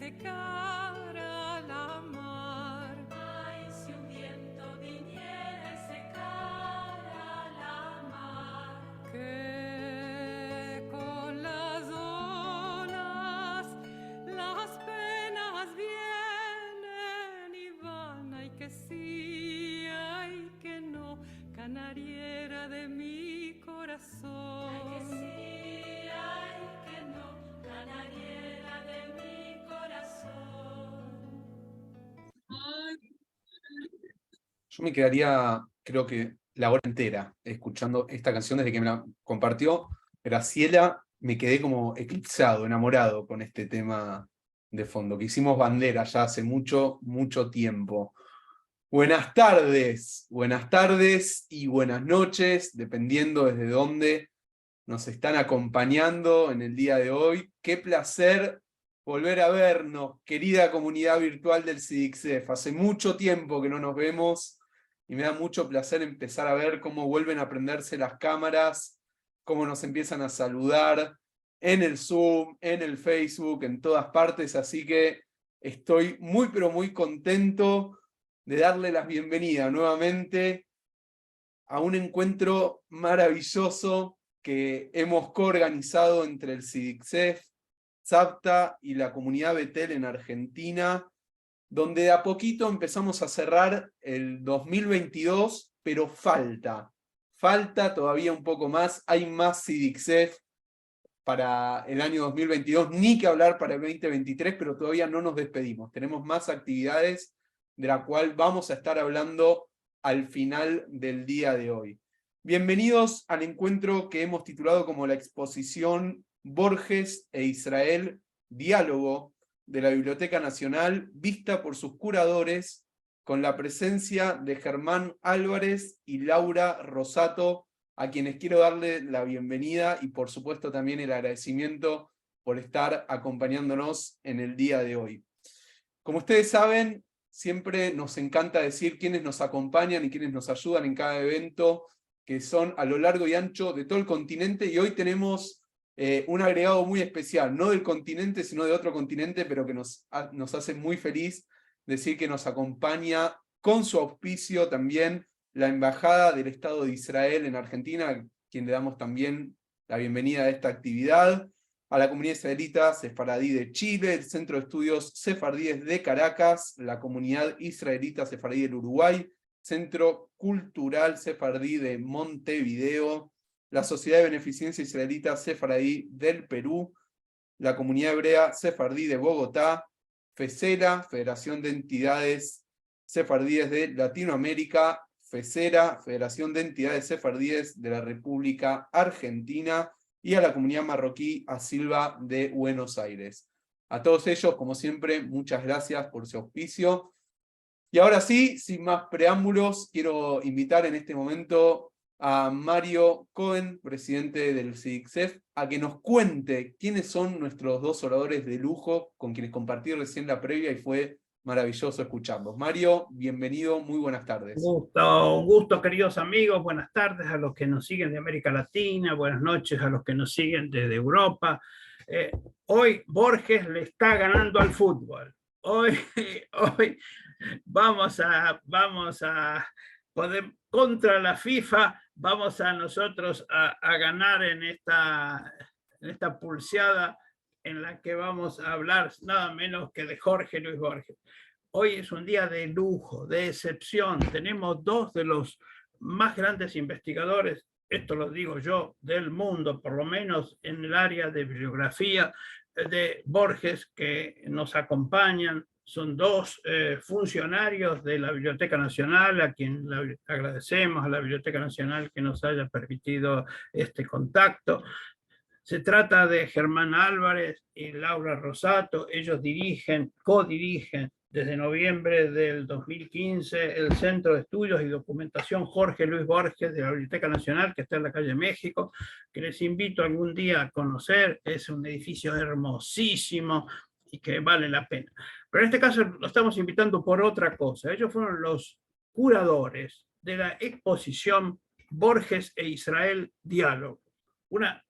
secara la mar. Ay, si un viento viniera y secara la mar. Que con las olas las penas vienen y van. Ay, que sí, ay, que no, canariera de mi corazón. Ay, que sí, ay, que no, canariera de mi corazón. Yo me quedaría, creo que, la hora entera escuchando esta canción desde que me la compartió Graciela. Me quedé como eclipsado, enamorado con este tema de fondo, que hicimos bandera ya hace mucho, mucho tiempo. Buenas tardes y buenas noches, dependiendo desde dónde nos están acompañando en el día de hoy. Qué placer volver a vernos, querida comunidad virtual del CIDICSEF. Hace mucho tiempo que no nos vemos y me da mucho placer empezar a ver cómo vuelven a prenderse las cámaras, cómo nos empiezan a saludar en el Zoom, en el Facebook, en todas partes. Así que estoy muy, pero muy contento de darle la bienvenida nuevamente a un encuentro maravilloso que hemos coorganizado entre el CIDICSEF, SAPTA y la comunidad Betel en Argentina, donde de a poquito empezamos a cerrar el 2022, pero falta todavía un poco más. Hay más CIDICSEF para el año 2022, ni que hablar para el 2023, pero todavía no nos despedimos. Tenemos más actividades de la cual vamos a estar hablando al final del día de hoy. Bienvenidos al encuentro que hemos titulado como la exposición Borges e Israel, diálogo de la Biblioteca Nacional, vista por sus curadores, con la presencia de Germán Álvarez y Laura Rosato, a quienes quiero darle la bienvenida y por supuesto también el agradecimiento por estar acompañándonos en el día de hoy. Como ustedes saben, siempre nos encanta decir quiénes nos acompañan y quiénes nos ayudan en cada evento, que son a lo largo y ancho de todo el continente, y hoy tenemos un agregado muy especial, no del continente, sino de otro continente, pero que nos hace muy feliz decir que nos acompaña con su auspicio también la Embajada del Estado de Israel en Argentina, a quien le damos también la bienvenida a esta actividad, a la comunidad israelita sefaradí de Chile, el Centro de Estudios Sefardíes de Caracas, la comunidad israelita sefardí del Uruguay, Centro Cultural Sefardí de Montevideo, la Sociedad de Beneficencia Israelita Sefaradí del Perú, la comunidad hebrea sefardí de Bogotá, FESERA, Federación de Entidades Sefardíes de Latinoamérica, FESERA, Federación de Entidades Sefardíes de la República Argentina, y a la comunidad marroquí Asilva de Buenos Aires. A todos ellos, como siempre, muchas gracias por su auspicio. Y ahora sí, sin más preámbulos, quiero invitar en este momento a Mario Cohen, presidente del CIDICSEF, a que nos cuente quiénes son nuestros dos oradores de lujo con quienes compartí recién la previa y fue maravilloso escucharlos. Mario, bienvenido, muy buenas tardes. Un gusto, queridos amigos. Buenas tardes a los que nos siguen de América Latina, buenas noches a los que nos siguen desde Europa. Hoy Borges le está ganando al fútbol. Hoy vamos a poder, contra la FIFA, vamos a nosotros a ganar en esta pulseada en la que vamos a hablar nada menos que de Jorge Luis Borges. Hoy es un día de lujo, de excepción. Tenemos dos de los más grandes investigadores, esto lo digo yo, del mundo, por lo menos en el área de bibliografía de Borges, que nos acompañan. Son dos funcionarios de la Biblioteca Nacional, a quien agradecemos a la Biblioteca Nacional que nos haya permitido este contacto. Se trata de Germán Álvarez y Laura Rosato. Ellos codirigen desde noviembre del 2015 el Centro de Estudios y Documentación Jorge Luis Borges de la Biblioteca Nacional, que está en la calle México, que les invito algún día a conocer. Es un edificio hermosísimo y que vale la pena. Pero en este caso lo estamos invitando por otra cosa. Ellos fueron los curadores de la exposición Borges e Israel, diálogo. Una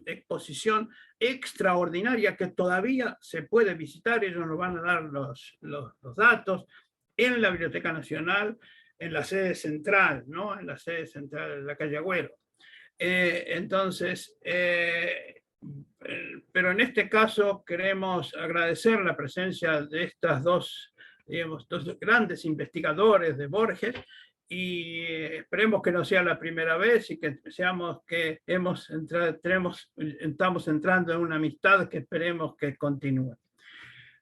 exposición extraordinaria que todavía se puede visitar. Ellos nos van a dar los datos en la Biblioteca Nacional, en la sede central, ¿no? En la sede central de la calle Agüero. Entonces, pero en este caso queremos agradecer la presencia de estas dos, digamos, dos grandes investigadores de Borges, y esperemos que no sea la primera vez y que seamos que estamos entrando en una amistad que esperemos que continúe.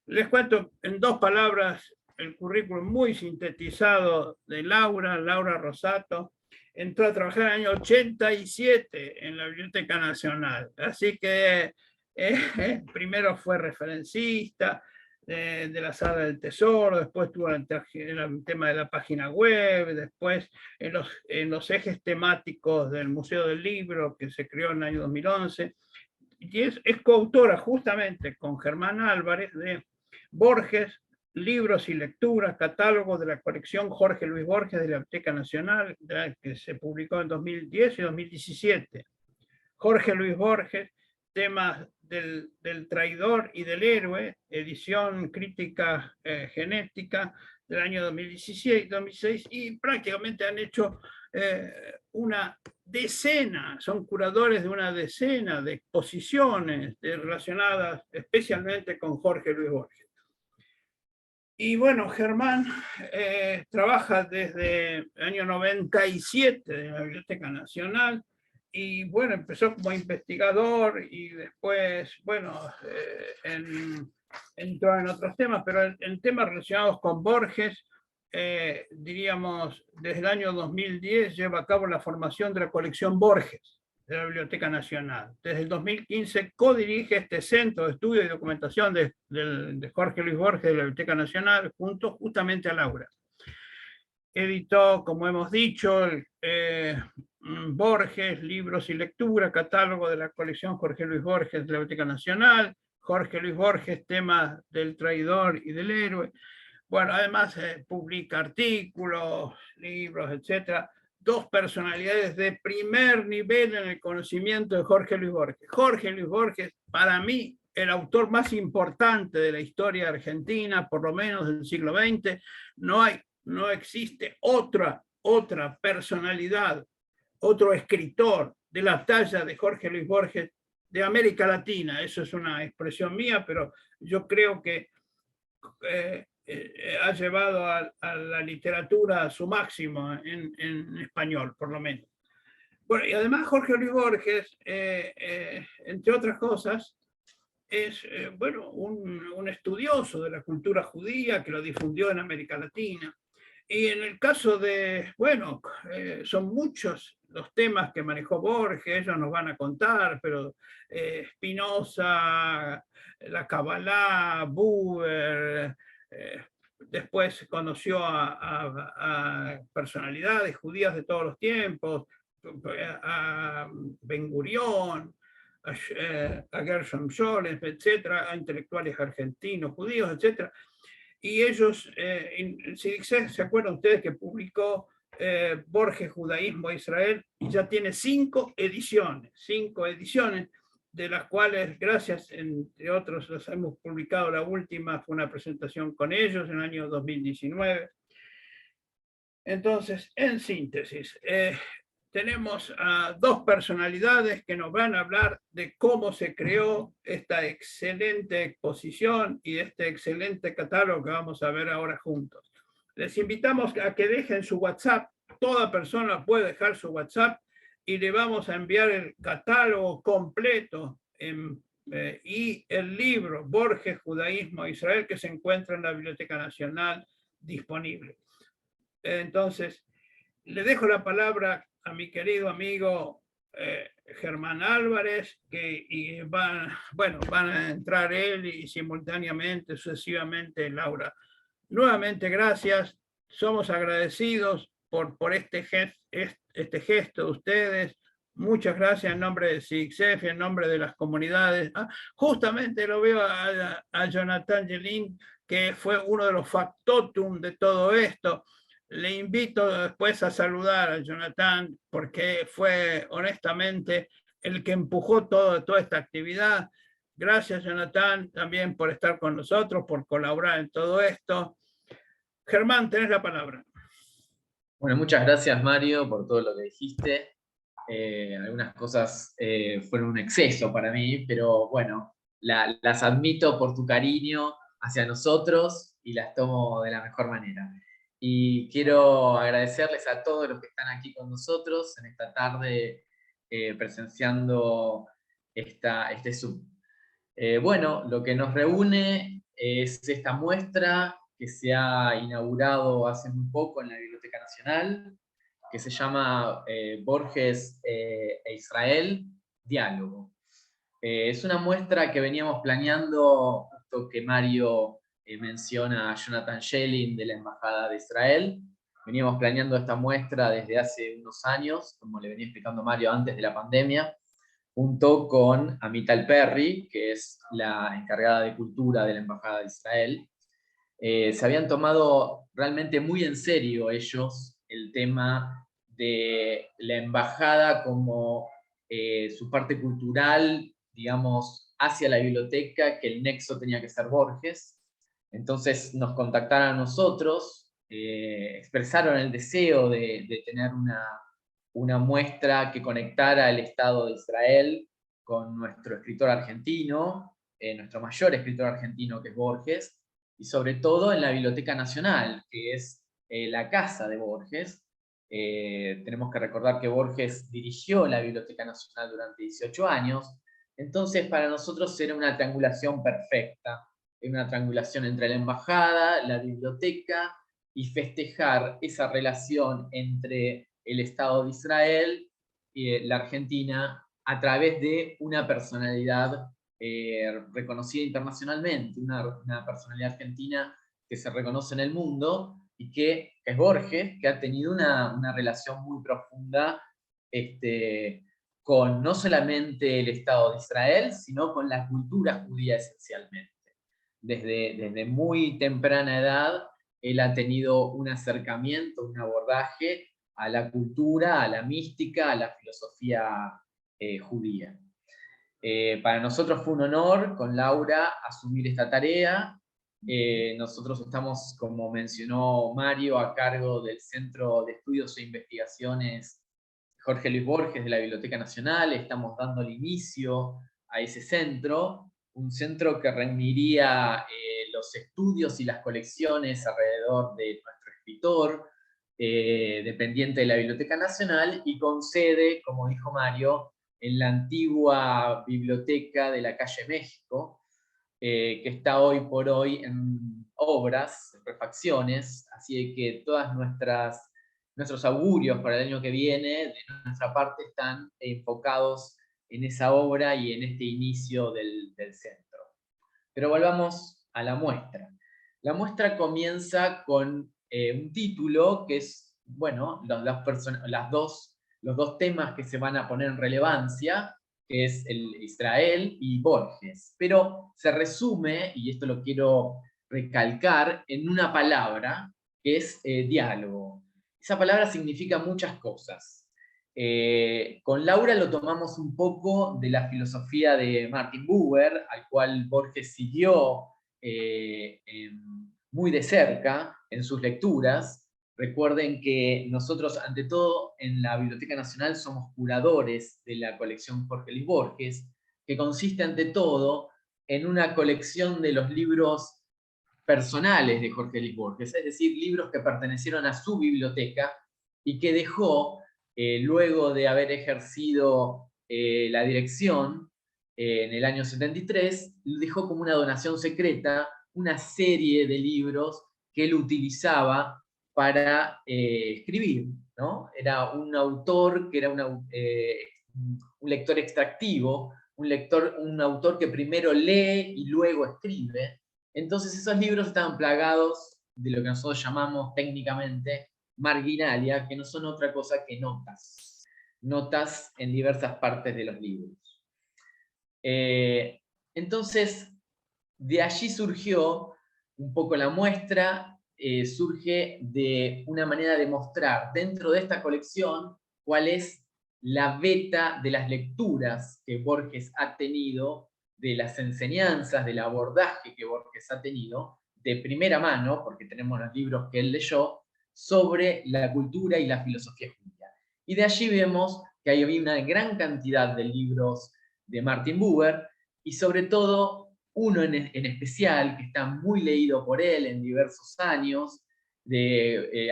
Les cuento en 2 palabras el currículum muy sintetizado de Laura Rosato. Entró a trabajar en el año 87 en la Biblioteca Nacional, así que primero fue referencista de la Sala del Tesoro, después estuvo en el tema de la página web, después en los ejes temáticos del Museo del Libro, que se creó en el año 2011, y es coautora justamente con Germán Álvarez de Borges, Libros y Lecturas, catálogo de la colección Jorge Luis Borges de la Biblioteca Nacional, que se publicó en 2010 y 2017. Jorge Luis Borges, temas del traidor y del héroe, edición crítica genética del año 2016, y prácticamente han hecho una decena, son curadores de una decena de exposiciones relacionadas especialmente con Jorge Luis Borges. Y bueno, Germán trabaja desde el año 97 en la Biblioteca Nacional, y bueno, empezó como investigador y después, bueno, entró en otros temas, pero en temas relacionados con Borges, diríamos, desde el año 2010 lleva a cabo la formación de la colección Borges de la Biblioteca Nacional. Desde el 2015 codirige este centro de estudio y documentación de Jorge Luis Borges de la Biblioteca Nacional, junto justamente a Laura. Editó, como hemos dicho, Borges, Libros y Lectura, catálogo de la colección Jorge Luis Borges de la Biblioteca Nacional, Jorge Luis Borges, temas del traidor y del héroe. Bueno, además publica artículos, libros, etcétera. 2 personalidades de primer nivel en el conocimiento de Jorge Luis Borges. Jorge Luis Borges, para mí, el autor más importante de la historia argentina, por lo menos del siglo XX. No existe otra personalidad, otro escritor de la talla de Jorge Luis Borges de América Latina. Eso es una expresión mía, pero yo creo que ha llevado a la literatura a su máximo en español, por lo menos. Bueno, y además Jorge Luis Borges, entre otras cosas, es bueno, un estudioso de la cultura judía que lo difundió en América Latina. Y en el caso de, bueno, son muchos los temas que manejó Borges, ellos nos van a contar, pero Spinoza, la Kabbalah, Buber, después conoció a personalidades judías de todos los tiempos, a Ben Gurión, a Gershom Scholem, etcétera, a intelectuales argentinos, judíos, etcétera. Y ellos, ¿se acuerdan ustedes que publicó Borges, Judaísmo e Israel? Y ya tiene 5 ediciones, de las cuales, gracias, entre otros, las hemos publicado. La última fue una presentación con ellos en el año 2019. Entonces, en síntesis, tenemos a 2 personalidades que nos van a hablar de cómo se creó esta excelente exposición y este excelente catálogo que vamos a ver ahora juntos. Les invitamos a que dejen su WhatsApp. Toda persona puede dejar su WhatsApp y le vamos a enviar el catálogo completo y el libro Borges, Judaísmo e Israel, que se encuentra en la Biblioteca Nacional disponible. Entonces, le dejo la palabra a mi querido amigo Germán Álvarez, que van a entrar él y simultáneamente, sucesivamente, Laura. Nuevamente, gracias. Somos agradecidos por este gesto de ustedes. Muchas gracias en nombre de SIGSEF y en nombre de las comunidades. Justamente lo veo a Jonathan Gelin, que fue uno de los factotum de todo esto. Le invito después a saludar a Jonathan, porque fue honestamente el que empujó toda esta actividad. Gracias, Jonathan, también por estar con nosotros, por colaborar en todo esto. Germán, tenés la palabra. Bueno, muchas gracias, Mario, por todo lo que dijiste. Algunas cosas fueron un exceso para mí, pero bueno, las admito por tu cariño hacia nosotros y las tomo de la mejor manera. Y quiero agradecerles a todos los que están aquí con nosotros en esta tarde presenciando este Zoom. Bueno, lo que nos reúne es esta muestra que se ha inaugurado hace muy poco en la Biblioteca Nacional, que se llama Borges e Israel, Diálogo. Es una muestra que veníamos planeando, justo que Mario menciona a Jonathan Schelling de la Embajada de Israel. Veníamos planeando esta muestra desde hace unos años, como le venía explicando Mario, antes de la pandemia, junto con Amital Perry, que es la encargada de cultura de la Embajada de Israel. Se habían tomado realmente muy en serio ellos el tema de la embajada como su parte cultural, digamos, hacia la biblioteca, que el nexo tenía que ser Borges. Entonces nos contactaron a nosotros, expresaron el deseo de tener una muestra que conectara el Estado de Israel con nuestro escritor argentino, nuestro mayor escritor argentino, que es Borges, y sobre todo en la Biblioteca Nacional, que es la casa de Borges. Tenemos que recordar que Borges dirigió la Biblioteca Nacional durante 18 años, entonces para nosotros era una triangulación perfecta, una triangulación entre la embajada, la biblioteca, y festejar esa relación entre el Estado de Israel y la Argentina a través de una personalidad reconocida internacionalmente, una personalidad argentina que se reconoce en el mundo y que es Borges, que ha tenido una relación muy profunda con no solamente el Estado de Israel, sino con la cultura judía esencialmente. Desde muy temprana edad, él ha tenido un acercamiento, un abordaje a la cultura, a la mística, a la filosofía judía. Para nosotros fue un honor con Laura asumir esta tarea. Nosotros estamos, como mencionó Mario, a cargo del Centro de Estudios e Investigaciones Jorge Luis Borges de la Biblioteca Nacional. Estamos dando el inicio a ese centro, un centro que reuniría los estudios y las colecciones alrededor de nuestro escritor, dependiente de la Biblioteca Nacional, y con sede, como dijo Mario, en la antigua biblioteca de la calle México, que está hoy por hoy en obras, en refacciones, así que todas nuestros augurios para el año que viene, de nuestra parte, están enfocados en esa obra y en este inicio del centro. Pero volvamos a la muestra. La muestra comienza con un título que es, bueno, los dos temas que se van a poner en relevancia, que es el Israel y Borges. Pero se resume, y esto lo quiero recalcar, en una palabra, que es diálogo. Esa palabra significa muchas cosas. Con Laura lo tomamos un poco de la filosofía de Martin Buber, al cual Borges siguió muy de cerca en sus lecturas. Recuerden que nosotros, ante todo, en la Biblioteca Nacional somos curadores de la colección Jorge Luis Borges, que consiste, ante todo, en una colección de los libros personales de Jorge Luis Borges, es decir, libros que pertenecieron a su biblioteca y que dejó, luego de haber ejercido la dirección en el año 73, dejó como una donación secreta una serie de libros que él utilizaba para escribir, ¿no? Era un autor que era un lector extractivo, un autor que primero lee y luego escribe. Entonces esos libros estaban plagados de lo que nosotros llamamos técnicamente marginalia, que no son otra cosa que notas. Notas en diversas partes de los libros. Entonces, de allí surgió un poco la muestra, surge de una manera de mostrar dentro de esta colección cuál es la beta de las lecturas que Borges ha tenido, de las enseñanzas, del abordaje que Borges ha tenido, de primera mano, porque tenemos los libros que él leyó, sobre la cultura y la filosofía judía. Y de allí vemos que había una gran cantidad de libros de Martin Buber, y sobre todo uno en especial, que está muy leído por él en diversos años,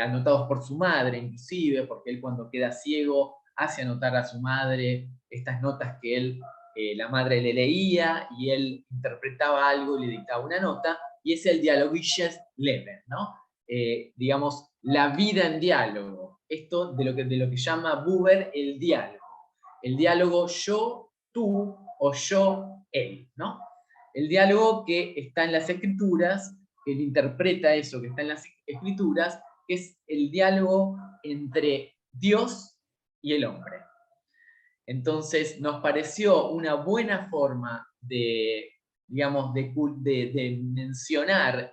anotados por su madre inclusive, porque él cuando queda ciego hace anotar a su madre estas notas que él, la madre le leía, y él interpretaba algo y le dictaba una nota, y es el Dialogisches Leben, ¿no? Digamos, la vida en diálogo. Esto de lo que llama Buber el diálogo yo, tú, o yo, él, ¿no? El diálogo que está en las escrituras, que él interpreta eso que está en las escrituras, que es el diálogo entre Dios y el hombre. Entonces nos pareció una buena forma de, digamos, de mencionar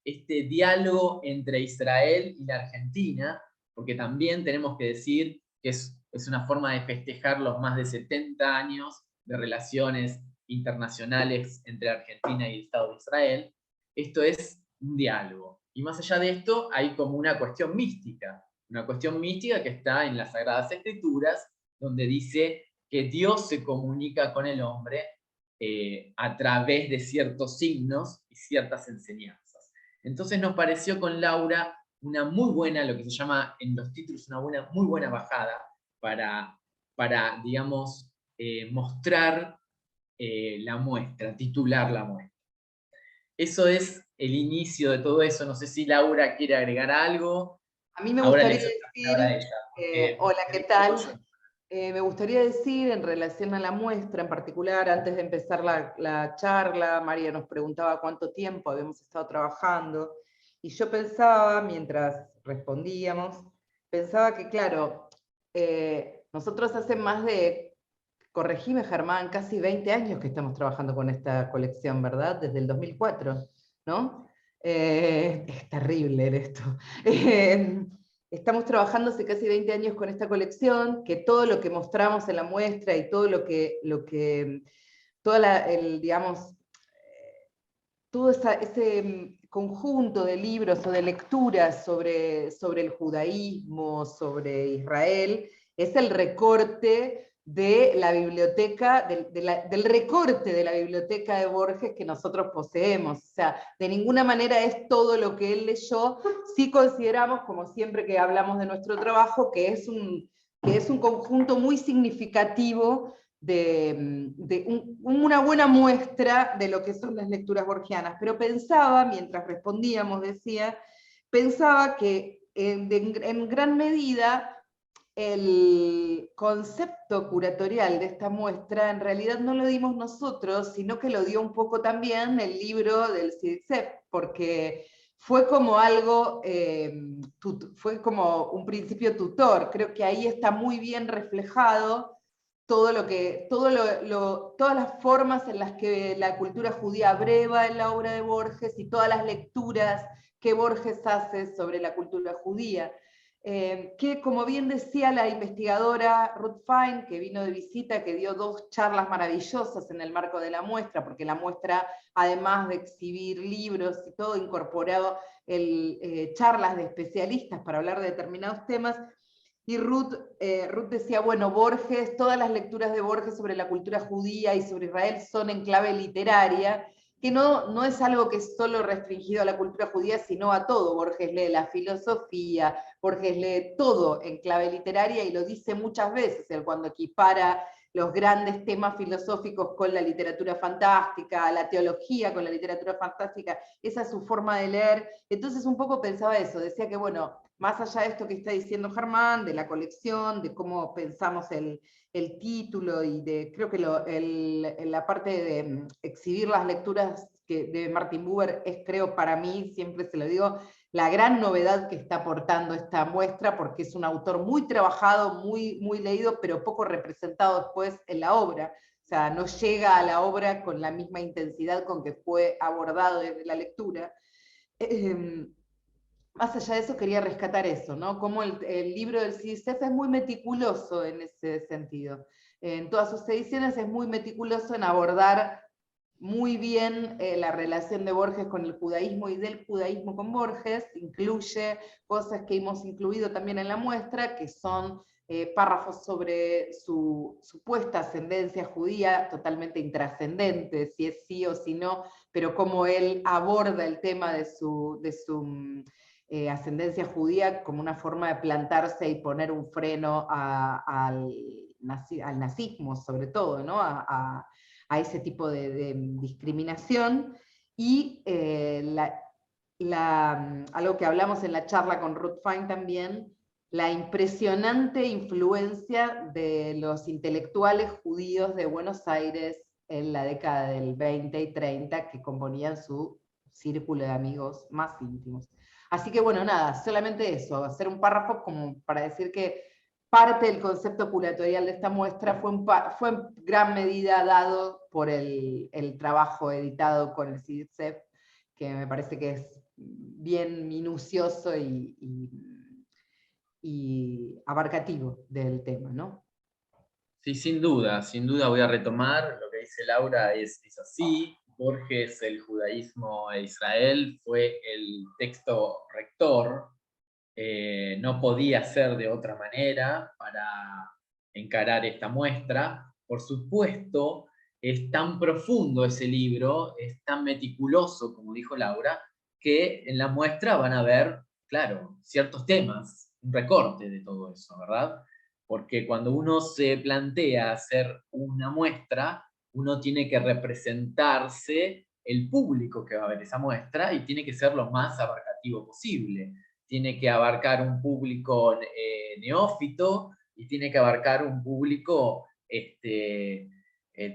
este diálogo entre Israel y la Argentina, porque también tenemos que decir que es una forma de festejar los más de 70 años de relaciones internacionales entre Argentina y el Estado de Israel. Esto es un diálogo. Y más allá de esto hay como una cuestión mística que está en las Sagradas Escrituras, donde dice que Dios se comunica con el hombre a través de ciertos signos y ciertas enseñanzas. Entonces nos pareció con Laura una muy buena, lo que se llama en los títulos, muy buena bajada para digamos, mostrar la muestra, titular la muestra. Eso es el inicio de todo eso. No sé si Laura quiere agregar algo. A mí me Ahora gustaría le decir, a ella, hola, ¿qué tal? Me gustaría decir en relación a la muestra en particular, antes de empezar la charla, María nos preguntaba cuánto tiempo habíamos estado trabajando, y yo pensaba, mientras respondíamos, pensaba que claro, nosotros hace más de, corregime Germán, casi 20 años que estamos trabajando con esta colección, ¿verdad? Desde el 2004, ¿no? Es terrible esto. Estamos trabajando hace casi 20 años con esta colección, que todo lo que mostramos en la muestra y todo digamos, todo ese conjunto de libros o de lecturas sobre el judaísmo, sobre Israel, es el recorte de la biblioteca, del recorte de la biblioteca de Borges que nosotros poseemos. O sea, de ninguna manera es todo lo que él leyó. Sí consideramos, como siempre que hablamos de nuestro trabajo, que es un conjunto muy significativo una buena muestra de lo que son las lecturas borgianas. Pero pensaba, mientras respondíamos, pensaba que en gran medida el concepto curatorial de esta muestra en realidad no lo dimos nosotros, sino que lo dio un poco también el libro del CIDSEP, porque fue como algo, fue como un principio tutor. Creo que ahí está muy bien reflejado todas las formas en las que la cultura judía breva en la obra de Borges y todas las lecturas que Borges hace sobre la cultura judía. Que como bien decía la investigadora Ruth Fine, que vino de visita, que dio 2 charlas maravillosas en el marco de la muestra, porque la muestra, además de exhibir libros y todo, incorporaba charlas de especialistas para hablar de determinados temas. Y Ruth decía, bueno, Borges, todas las lecturas de Borges sobre la cultura judía y sobre Israel son en clave literaria, que no es algo que es solo restringido a la cultura judía, sino a todo. Borges lee la filosofía, Borges lee todo en clave literaria, y lo dice muchas veces, él cuando equipara los grandes temas filosóficos con la literatura fantástica, la teología con la literatura fantástica, esa es su forma de leer. Entonces un poco pensaba eso, decía que bueno, más allá de esto que está diciendo Germán, de la colección, de cómo pensamos el título, y creo que la parte de exhibir las lecturas de Martin Buber es, creo, para mí, siempre se lo digo, la gran novedad que está aportando esta muestra, porque es un autor muy trabajado, muy leído, pero poco representado después en la obra. O sea, no llega a la obra con la misma intensidad con que fue abordado desde la lectura. más allá de eso quería rescatar eso, ¿no? Como el libro del CISEF es muy meticuloso en ese sentido. En todas sus ediciones es muy meticuloso en abordar muy bien la relación de Borges con el judaísmo y del judaísmo con Borges, incluye cosas que hemos incluido también en la muestra, que son párrafos sobre su supuesta ascendencia judía, totalmente intrascendente, si es sí o si no, pero cómo él aborda el tema de su ascendencia judía como una forma de plantarse y poner un freno al nazismo, sobre todo, ¿no? A ese tipo de discriminación. Y algo que hablamos en la charla con Ruth Fine también, la impresionante influencia de los intelectuales judíos de Buenos Aires en la década del 20 y 30 que componían su círculo de amigos más íntimos. Así que bueno, nada, solamente eso, hacer un párrafo como para decir que parte del concepto curatorial de esta muestra fue en gran medida dado por el trabajo editado con el CISEF, que me parece que es bien minucioso y abarcativo del tema, ¿no? Sí, sin duda voy a retomar lo que dice Laura, es así. Borges, el judaísmo e Israel, fue el texto rector, no podía ser de otra manera para encarar esta muestra. Por supuesto, es tan profundo ese libro, es tan meticuloso, como dijo Laura, que en la muestra van a ver, claro, ciertos temas, un recorte de todo eso, ¿verdad? Porque cuando uno se plantea hacer una muestra, uno tiene que representarse el público que va a ver esa muestra y tiene que ser lo más abarcativo posible. Tiene que abarcar un público neófito y tiene que abarcar un público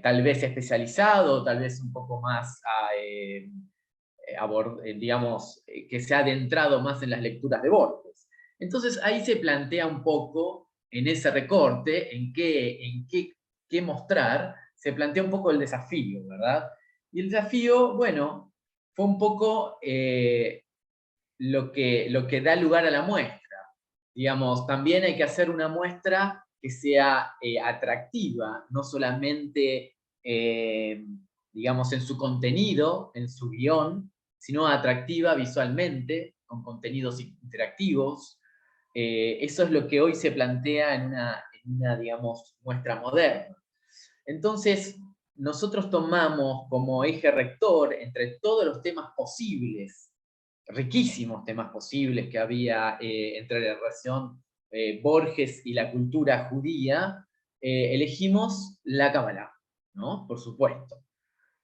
tal vez especializado, tal vez un poco más, digamos, que se ha adentrado más en las lecturas de Borges. Entonces ahí se plantea un poco, en ese recorte, en qué mostrar, se plantea un poco el desafío, ¿verdad? Y el desafío, bueno, fue un poco lo que da lugar a la muestra. Digamos, también hay que hacer una muestra que sea atractiva, no solamente, digamos, en su contenido, en su guión, sino atractiva visualmente, con contenidos interactivos. Eso es lo que hoy se plantea en una, digamos, muestra moderna. Entonces, nosotros tomamos como eje rector, entre todos los temas posibles, riquísimos temas posibles que había entre la relación Borges y la cultura judía, elegimos la Kabbalah, ¿no? Por supuesto.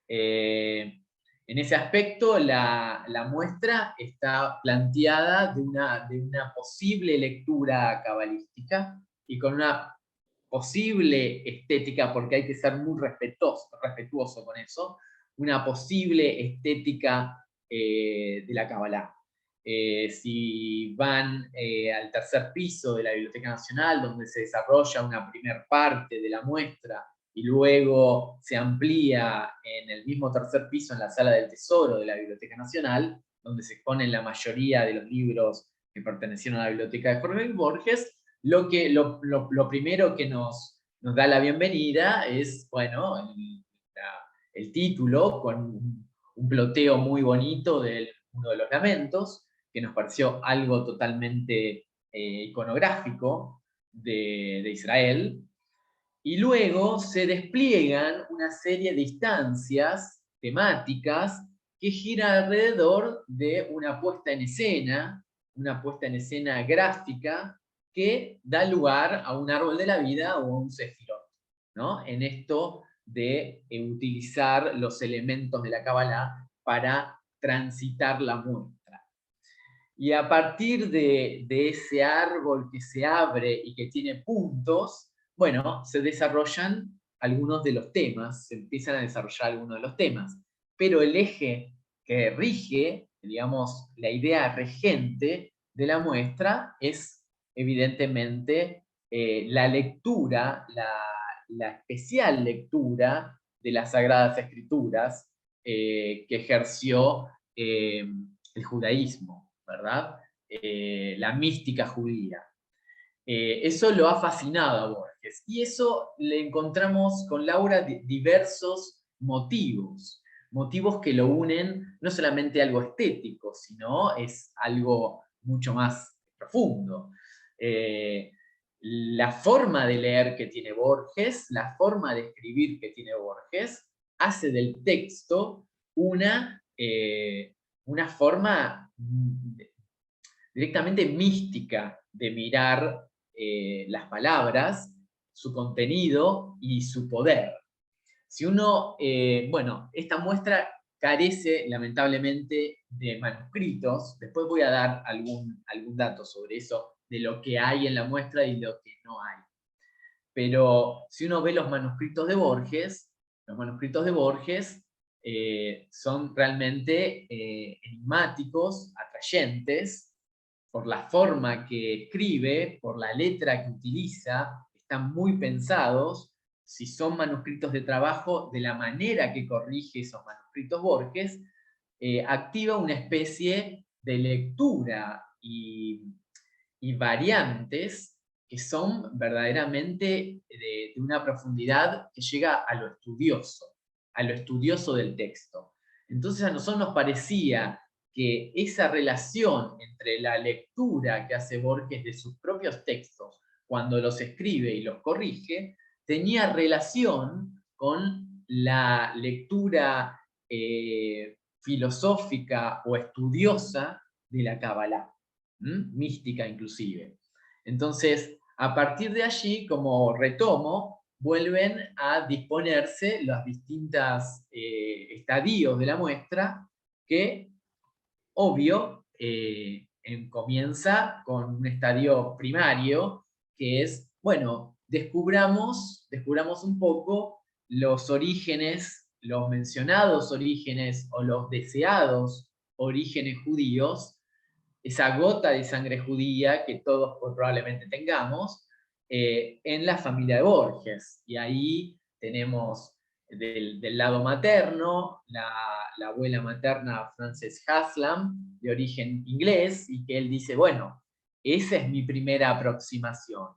En ese aspecto, la muestra está planteada de una posible lectura cabalística y con una posible estética, porque hay que ser muy respetuoso con eso, una posible estética de la Kabbalah. Si van al tercer piso de la Biblioteca Nacional, donde se desarrolla una primer parte de la muestra, y luego se amplía en el mismo tercer piso en la Sala del Tesoro de la Biblioteca Nacional, donde se exponen la mayoría de los libros que pertenecieron a la biblioteca de Jorge Borges, lo primero que nos da la bienvenida es, bueno, el título, con un ploteo muy bonito de uno de los lamentos, que nos pareció algo totalmente iconográfico de Israel. Y luego se despliegan una serie de instancias temáticas que giran alrededor de una puesta en escena gráfica que da lugar a un árbol de la vida o a un sefirot, ¿no? En esto de utilizar los elementos de la Kabbalah para transitar la muestra. Y a partir de ese árbol que se abre y que tiene puntos, bueno, se desarrollan algunos de los temas, se empiezan a desarrollar algunos de los temas, pero el eje que rige, digamos, la idea regente de la muestra es evidentemente la lectura, la especial lectura de las Sagradas Escrituras que ejerció el judaísmo, ¿verdad? la mística judía. Eso lo ha fascinado a Borges, y eso le encontramos con Laura diversos motivos que lo unen, no solamente algo estético, sino es algo mucho más profundo. La forma de leer que tiene Borges, la forma de escribir que tiene Borges, hace del texto una forma directamente mística de mirar las palabras, su contenido y su poder. Si uno, bueno, esta muestra carece lamentablemente de manuscritos, después voy a dar algún dato sobre eso, de lo que hay en la muestra y lo que no hay. Pero si uno ve los manuscritos de Borges son realmente enigmáticos, atrayentes, por la forma que escribe, por la letra que utiliza, están muy pensados. Si son manuscritos de trabajo, de la manera que corrige esos manuscritos Borges, activa una especie de lectura y variantes que son verdaderamente de una profundidad que llega a lo estudioso del texto. Entonces a nosotros nos parecía que esa relación entre la lectura que hace Borges de sus propios textos, cuando los escribe y los corrige, tenía relación con la lectura filosófica o estudiosa de la Kabbalah, mística inclusive. Entonces, a partir de allí, como retomo, vuelven a disponerse los distintos estadios de la muestra que, obvio, comienza con un estadio primario, que es, bueno, descubramos un poco los orígenes, los mencionados orígenes o los deseados orígenes judíos, esa gota de sangre judía que todos probablemente tengamos, en la familia de Borges. Y ahí tenemos del lado materno, la abuela materna Frances Haslam, de origen inglés, y que él dice, bueno, esa es mi primera aproximación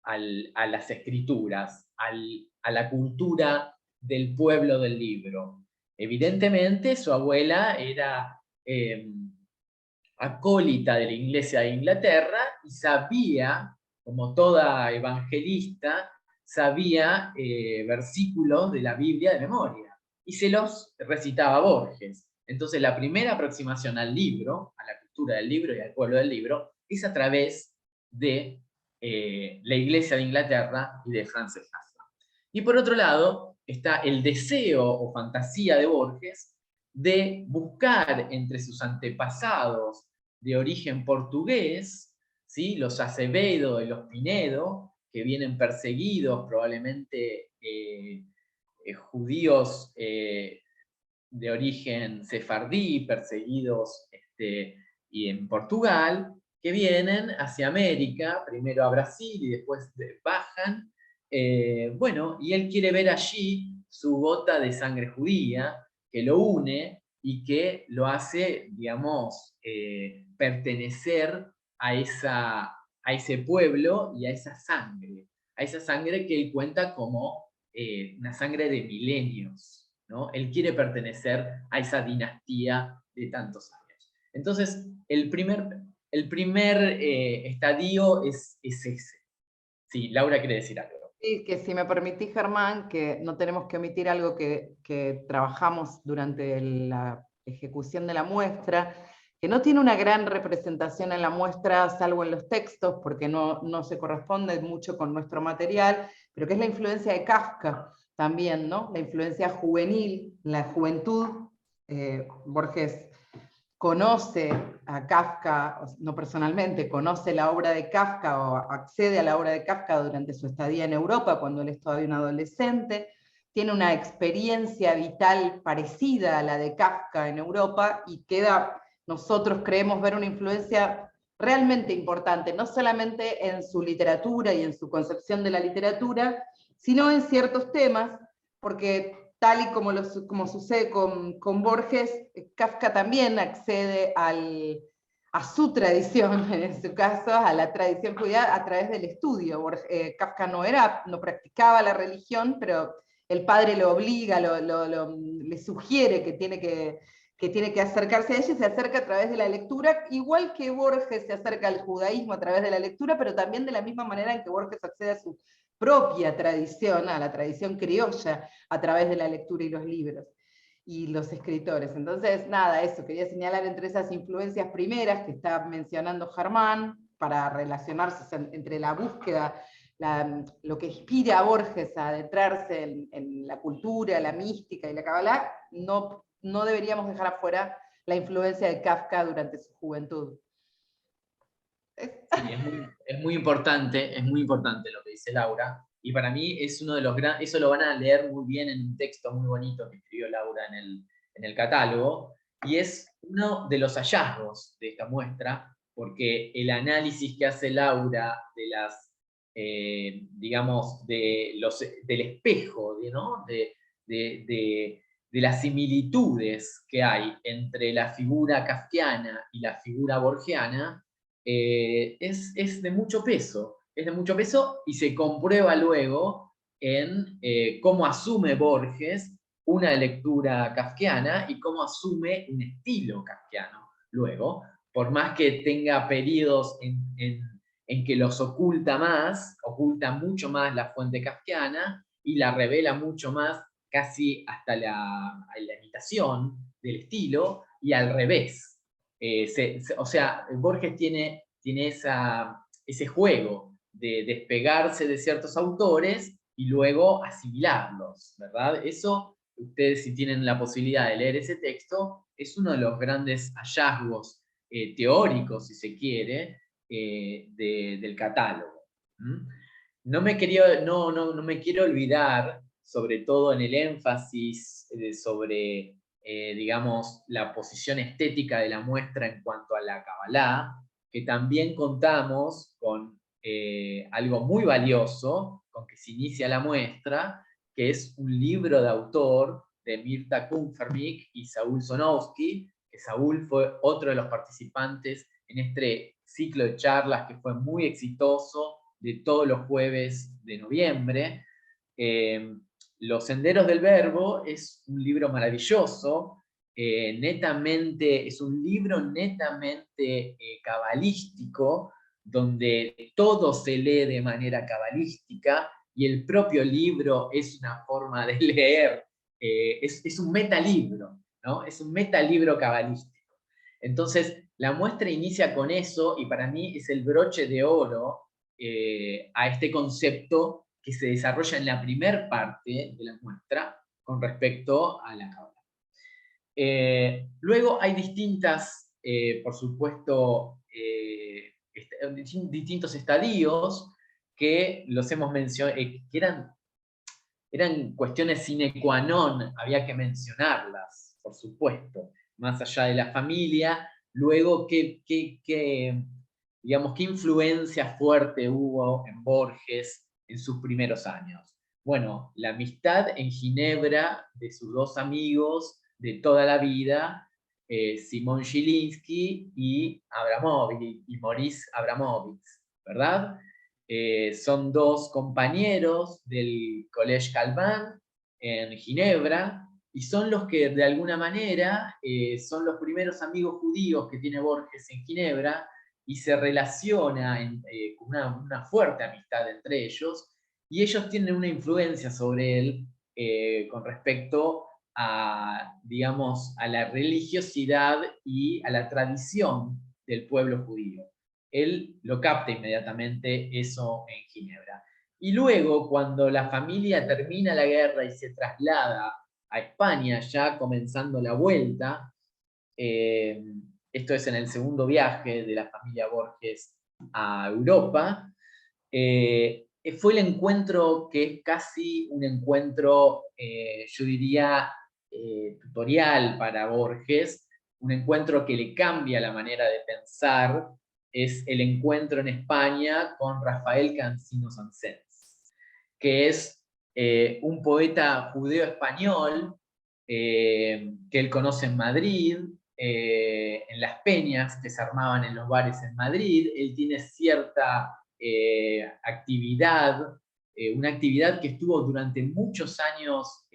a las escrituras, a la cultura del pueblo del libro. Evidentemente su abuela era acólita de la Iglesia de Inglaterra y sabía, como toda evangelista, sabía versículos de la Biblia de memoria y se los recitaba Borges. Entonces la primera aproximación al libro, a la cultura del libro y al pueblo del libro, es a través de la Iglesia de Inglaterra y de Frances Haslam. Y por otro lado está el deseo o fantasía de Borges de buscar entre sus antepasados de origen portugués, ¿sí? Los Acevedo y los Pinedo, que vienen perseguidos, probablemente judíos de origen sefardí, perseguidos y en Portugal, que vienen hacia América, primero a Brasil y después bajan. Bueno, y él quiere ver allí su gota de sangre judía, que lo une y que lo hace, digamos, pertenecer a ese pueblo y a esa sangre que él cuenta como una sangre de milenios, ¿no? Él quiere pertenecer a esa dinastía de tantos años. Entonces, el primer estadio es ese. Sí, Laura quiere decir algo. Sí, que si me permitís, Germán, que no tenemos que omitir algo que trabajamos durante la ejecución de la muestra, que no tiene una gran representación en la muestra, salvo en los textos, porque no se corresponde mucho con nuestro material, pero que es la influencia de Kafka también, ¿no? La influencia juvenil, la juventud. Borges conoce a Kafka, no personalmente, conoce la obra de Kafka o accede a la obra de Kafka durante su estadía en Europa, cuando él es todavía un adolescente, tiene una experiencia vital parecida a la de Kafka en Europa y nosotros creemos ver una influencia realmente importante, no solamente en su literatura y en su concepción de la literatura, sino en ciertos temas, porque tal y como sucede con Borges, Kafka también accede a a su tradición, en su caso, a la tradición judía a través del estudio. Kafka no practicaba la religión, pero el padre lo obliga, le sugiere que tiene que acercarse a ella, y se acerca a través de la lectura, igual que Borges se acerca al judaísmo a través de la lectura, pero también de la misma manera en que Borges accede a su propia tradición, a la tradición criolla, a través de la lectura y los libros y los escritores. Entonces, nada, eso, quería señalar entre esas influencias primeras que está mencionando Germán, para relacionarse entre la búsqueda, lo que inspira a Borges a adentrarse en la cultura, la mística y la Kabbalah, no deberíamos dejar afuera la influencia de Kafka durante su juventud. Sí, es muy importante lo que dice Laura, y para mí es uno de los grandes, eso lo van a leer muy bien en un texto muy bonito que escribió Laura en el catálogo, y es uno de los hallazgos de esta muestra, porque el análisis que hace Laura de las, digamos, del espejo, ¿no? de las similitudes que hay entre la figura kafkiana y la figura borgiana, es de mucho peso, y se comprueba luego en cómo asume Borges una lectura kafkiana y cómo asume un estilo kafkiano luego, por más que tenga periodos en que los oculta mucho más la fuente kafkiana y la revela mucho más, casi hasta la imitación del estilo, y al revés. O sea, Borges tiene ese juego de despegarse de ciertos autores y luego asimilarlos, ¿verdad? Eso, ustedes, si tienen la posibilidad de leer ese texto, es uno de los grandes hallazgos teóricos, si se quiere, del catálogo. No me quiero olvidar, sobre todo en el énfasis sobre digamos, la posición estética de la muestra en cuanto a la Kabbalah, que también contamos con algo muy valioso con que se inicia la muestra, que es un libro de autor de Mirta Kupfermich y Saúl Zonowski, que Saúl fue otro de los participantes en este ciclo de charlas que fue muy exitoso de todos los jueves de noviembre. Los Senderos del Verbo es un libro maravilloso, es un libro netamente cabalístico, donde todo se lee de manera cabalística, y el propio libro es una forma de leer, es un metalibro, ¿no? Es un metalibro cabalístico. Entonces, la muestra inicia con eso, y para mí es el broche de oro a este concepto que se desarrolla en la primer parte de la muestra con respecto a la Kabbalah. Luego hay distintas, por supuesto, distintos estadios que los hemos mencionado, que eran cuestiones sine qua non, había que mencionarlas, por supuesto, más allá de la familia. Luego, digamos, qué influencia fuerte hubo en Borges en sus primeros años. Bueno, la amistad en Ginebra de sus dos amigos de toda la vida, Simón Zielinski y Maurice Abramovich, ¿verdad? Son dos compañeros del Collège Calvin en Ginebra, y son los que de alguna manera son los primeros amigos judíos que tiene Borges en Ginebra, y se relaciona con una fuerte amistad entre ellos, y ellos tienen una influencia sobre él con respecto a, digamos, a la religiosidad y a la tradición del pueblo judío. Él lo capta inmediatamente eso en Ginebra. Y luego, cuando la familia termina la guerra y se traslada a España, ya comenzando la vuelta, esto es en el segundo viaje de la familia Borges a Europa, fue el encuentro que es casi un encuentro, yo diría, tutorial para Borges, un encuentro que le cambia la manera de pensar. Es el encuentro en España con Rafael Cansino Sansens, que es un poeta judeo español que él conoce en Madrid, en las peñas que se armaban en los bares en Madrid. Él tiene cierta actividad, una actividad que estuvo durante muchos años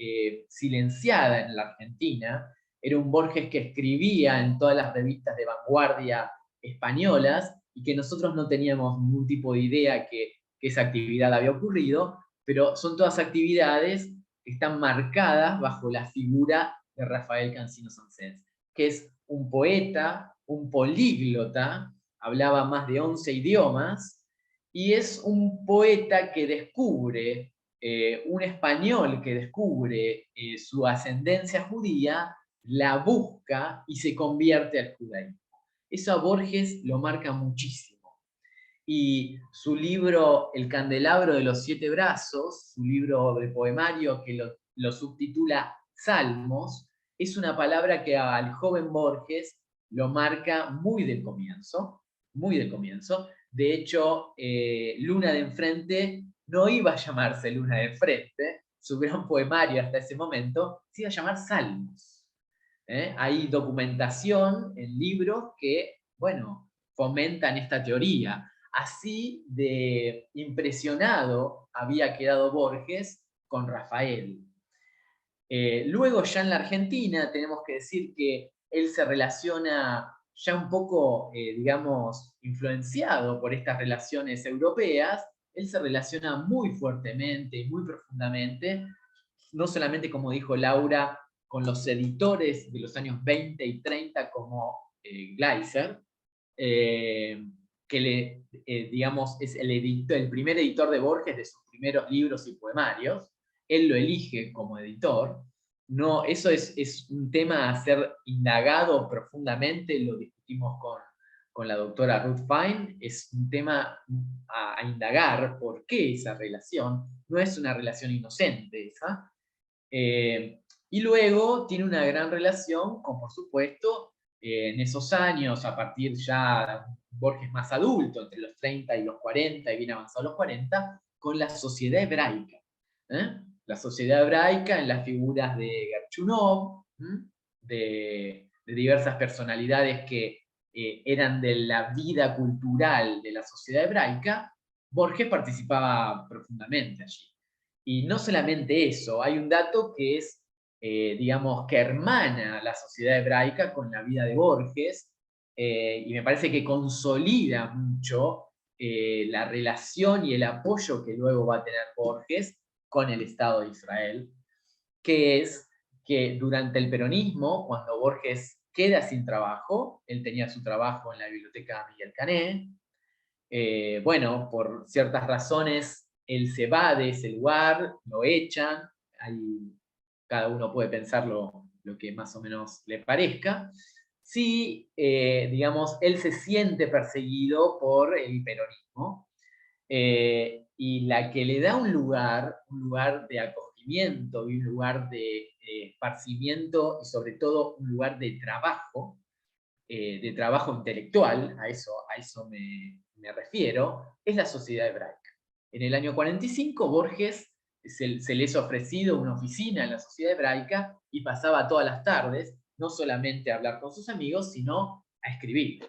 silenciada en la Argentina. Era un Borges que escribía en todas las revistas de vanguardia españolas y que nosotros no teníamos ningún tipo de idea que esa actividad había ocurrido, pero son todas actividades que están marcadas bajo la figura de Rafael Cansino Sansés, que es un poeta, un políglota, hablaba más de 11 idiomas, y es un poeta que descubre, un español que descubre su ascendencia judía, la busca y se convierte al judaísmo. Eso a Borges lo marca muchísimo. Y su libro El candelabro de los 7 brazos, su libro de poemario que lo subtitula Salmos, es una palabra que al joven Borges lo marca muy del comienzo, muy del comienzo. De hecho, Luna de Enfrente no iba a llamarse Luna de Enfrente, su gran poemario hasta ese momento se iba a llamar Salmos. Hay documentación en libros que, bueno, fomentan esta teoría. Así de impresionado había quedado Borges con Rafael. Luego ya en la Argentina tenemos que decir que él se relaciona ya un poco, digamos, influenciado por estas relaciones europeas. Él se relaciona muy fuertemente y muy profundamente, no solamente, como dijo Laura, con los editores de los años 20 y 30 como Gleiser, que digamos, es el primer editor de Borges de sus primeros libros y poemarios. Él lo elige como editor. No, eso es un tema a ser indagado profundamente, lo discutimos con la doctora Ruth Fine, es un tema a indagar por qué esa relación, no es una relación inocente esa. Y luego tiene una gran relación con, por supuesto, en esos años, a partir ya Borges más adulto, entre los 30 y los 40, y bien avanzado los 40, con la sociedad hebraica. La sociedad hebraica en las figuras de Gerchunov, de diversas personalidades que eran de la vida cultural de la sociedad hebraica. Borges participaba profundamente allí. Y no solamente eso, hay un dato que es, digamos, que hermana la sociedad hebraica con la vida de Borges, y me parece que consolida mucho la relación y el apoyo que luego va a tener Borges con el Estado de Israel, que es que durante el peronismo, cuando Borges queda sin trabajo, él tenía su trabajo en la biblioteca Miguel Cané, bueno, por ciertas razones, él se va de ese lugar, lo echan, ahí cada uno puede pensar lo que más o menos le parezca. Sí, digamos, él se siente perseguido por el peronismo, y la que le da un lugar de acogimiento y un lugar de esparcimiento y sobre todo un lugar de trabajo intelectual, a eso me refiero, es la sociedad hebraica. En el año 45 Borges se les ha ofrecido una oficina en la sociedad hebraica y pasaba todas las tardes, no solamente a hablar con sus amigos, sino a escribir.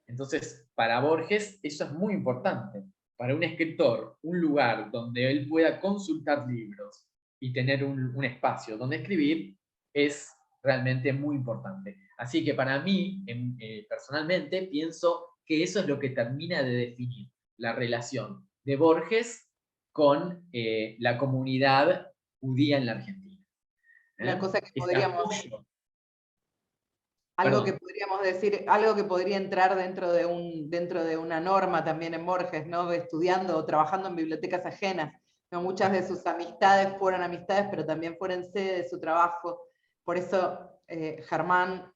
Entonces, para Borges eso es muy importante. Para un escritor, un lugar donde él pueda consultar libros y tener un espacio donde escribir es realmente muy importante. Así que para mí, personalmente, pienso que eso es lo que termina de definir la relación de Borges con la comunidad judía en la Argentina. Una cosa que Este podríamos... apoyo. Algo Perdón. que podríamos decir, algo que podría entrar dentro de una norma también en Borges, ¿no? Estudiando o trabajando en bibliotecas ajenas. ¿No? Muchas de sus amistades fueron amistades, pero también fueron sede de su trabajo. Por eso Germán,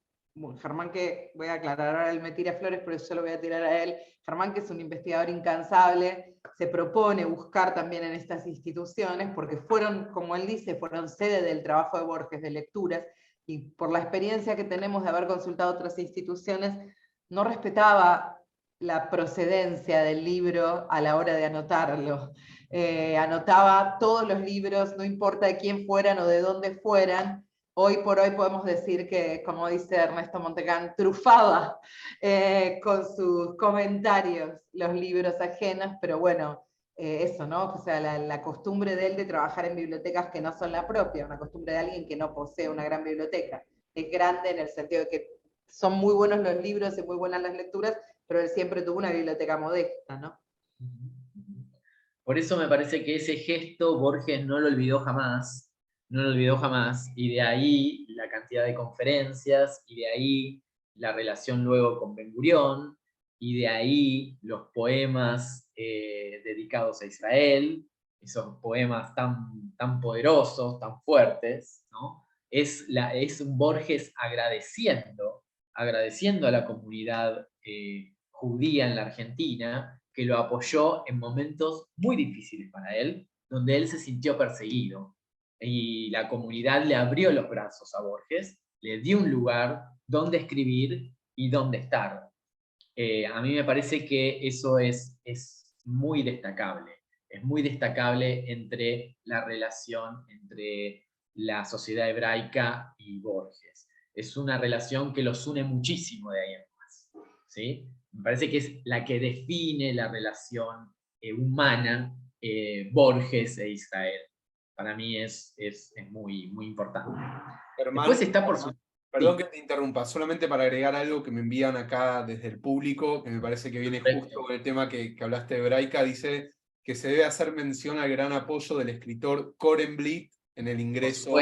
que voy a aclarar ahora, él me tira flores, pero yo lo voy a tirar a él. Germán, que es un investigador incansable, se propone buscar también en estas instituciones, porque fueron, como él dice, fueron sede del trabajo de Borges, de lecturas, y por la experiencia que tenemos de haber consultado otras instituciones, no respetaba la procedencia del libro a la hora de anotarlo. Anotaba todos los libros, no importa de quién fueran o de dónde fueran, hoy por hoy podemos decir que, como dice Ernesto Montecán, trufaba con sus comentarios los libros ajenos, pero bueno, eso, ¿no? O sea, la costumbre de él de trabajar en bibliotecas que no son la propia, una costumbre de alguien que no posee una gran biblioteca. Es grande en el sentido de que son muy buenos los libros y muy buenas las lecturas, pero él siempre tuvo una biblioteca modesta, ¿no? Por eso me parece que ese gesto Borges no lo olvidó jamás, no lo olvidó jamás, y de ahí la cantidad de conferencias, y de ahí la relación luego con Ben Gurión, y de ahí los poemas dedicados a Israel, esos poemas tan poderosos, tan fuertes, ¿no? Es un Borges agradeciendo a la comunidad judía en la Argentina, que lo apoyó en momentos muy difíciles para él, donde él se sintió perseguido. Y la comunidad le abrió los brazos a Borges, le dio un lugar donde escribir y donde estar. A mí me parece que eso es muy destacable. Es muy destacable entre la relación entre la sociedad hebraica y Borges. Es una relación que los une muchísimo de ahí en más, ¿sí? Me parece que es la que define la relación humana Borges e Israel. Para mí es muy, muy importante. Germán, Después está por su... perdón Sí. que te interrumpa, solamente para agregar algo que me envían acá desde el público, que me parece que viene Perfecto. justo con el tema que hablaste de hebraica, dice que se debe hacer mención al gran apoyo del escritor Korenblit en el ingreso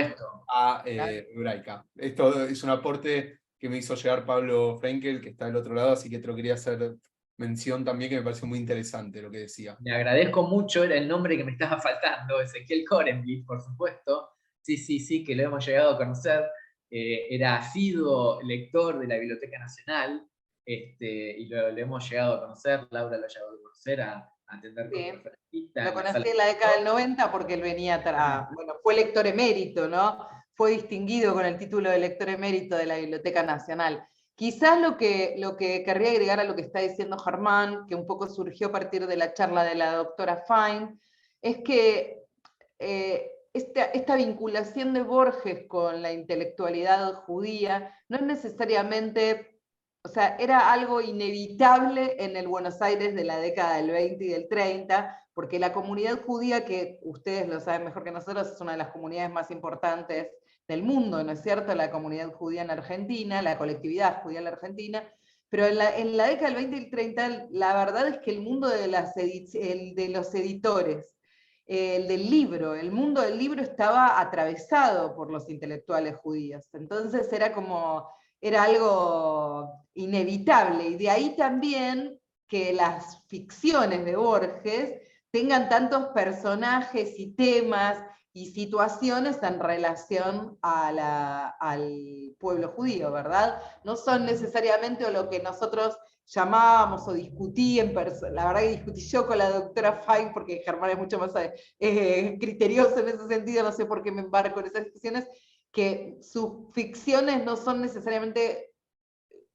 a hebraica. Esto es un aporte que me hizo llegar Pablo Frenkel, que está del otro lado, así que te lo quería hacer mención también, que me pareció muy interesante lo que decía. Le agradezco mucho, era el nombre que me estaba faltando, Ezequiel Korenblit, por supuesto. Sí, que lo hemos llegado a conocer. Era asiduo lector de la Biblioteca Nacional, y lo hemos llegado a conocer. Laura lo ha llegado a conocer, a atender como conferencista. Lo conocí en la década del 90 porque él venía bueno, fue lector emérito, ¿no? Fue distinguido con el título de lector emérito de la Biblioteca Nacional. Quizás lo que querría agregar a lo que está diciendo Germán, que un poco surgió a partir de la charla de la doctora Fine, es que esta vinculación de Borges con la intelectualidad judía no es necesariamente, o sea, era algo inevitable en el Buenos Aires de la década del 20 y del 30, porque la comunidad judía, que ustedes lo saben mejor que nosotros, es una de las comunidades más importantes del mundo, ¿no es cierto? La comunidad judía en Argentina, la colectividad judía en la Argentina, pero en la década del 20 y el 30, la verdad es que el mundo de los editores, el del libro, el mundo del libro estaba atravesado por los intelectuales judíos. Entonces era algo inevitable, y de ahí también que las ficciones de Borges tengan tantos personajes y temas y situaciones en relación al pueblo judío, ¿verdad? No son necesariamente lo que nosotros llamábamos o discutí la verdad que discutí yo con la doctora Fine, porque Germán es mucho más criterioso en ese sentido, no sé por qué me embarco en esas discusiones, que sus ficciones no son necesariamente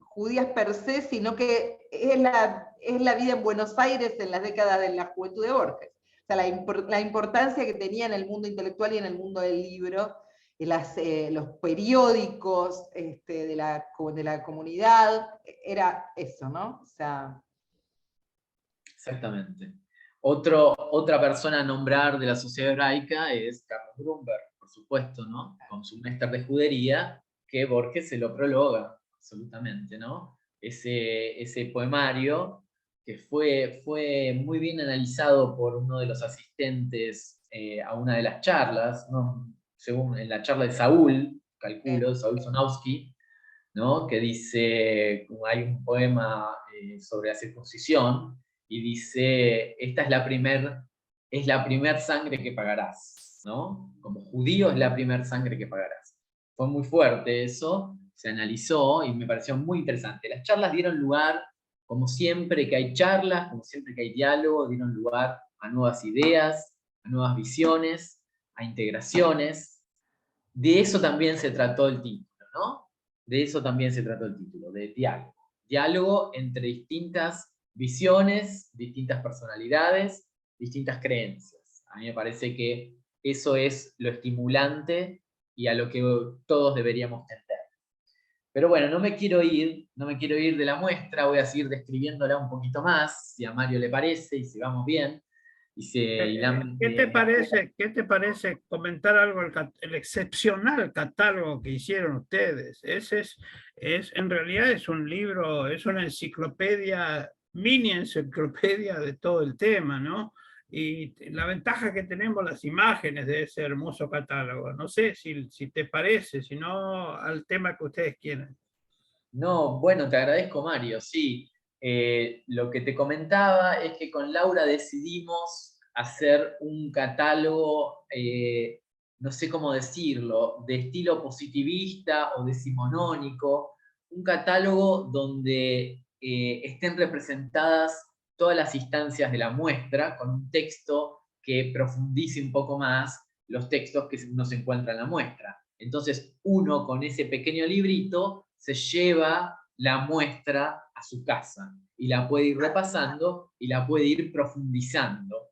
judías per se, sino que es la vida en Buenos Aires en las décadas de la juventud de Borges. O sea, la importancia que tenía en el mundo intelectual y en el mundo del libro, los periódicos de la comunidad, era eso, ¿no? O sea... Exactamente. Otra persona a nombrar de la sociedad hebraica es Carlos Grunberg, por supuesto, ¿no? Con su Néctar de Judería, que Borges se lo prologa, absolutamente, ¿no? Ese poemario que fue muy bien analizado por uno de los asistentes a una de las charlas, ¿no? Según en la charla de Saúl, calculo, Saúl Zonowski, ¿no? Que dice, hay un poema sobre la circuncisión, y dice, esta es la primer sangre que pagarás, ¿no? Como judío es la primer sangre que pagarás. Fue muy fuerte eso, se analizó y me pareció muy interesante. Las charlas dieron lugar, como siempre que hay charlas, como siempre que hay diálogo, dieron lugar a nuevas ideas, a nuevas visiones, a integraciones. De eso también se trató el título, ¿no? De eso también se trató el título, de diálogo. Diálogo entre distintas visiones, distintas personalidades, distintas creencias. A mí me parece que eso es lo estimulante y a lo que todos deberíamos tender. Pero bueno, no me quiero ir de la muestra, voy a seguir describiéndola un poquito más, si a Mario le parece, y si vamos bien. ¿Qué te parece comentar algo el excepcional catálogo que hicieron ustedes? En realidad es un libro, es una enciclopedia, mini enciclopedia de todo el tema, ¿no? Y la ventaja que tenemos las imágenes de ese hermoso catálogo. No sé si te parece, si no al tema que ustedes quieren. No, bueno, te agradezco, Mario. Sí, lo que te comentaba es que con Laura decidimos hacer un catálogo, no sé cómo decirlo, de estilo positivista o decimonónico, un catálogo donde estén representadas todas las instancias de la muestra, con un texto que profundice un poco más los textos que no se encuentran en la muestra. Entonces, uno con ese pequeño librito se lleva la muestra a su casa y la puede ir repasando y la puede ir profundizando,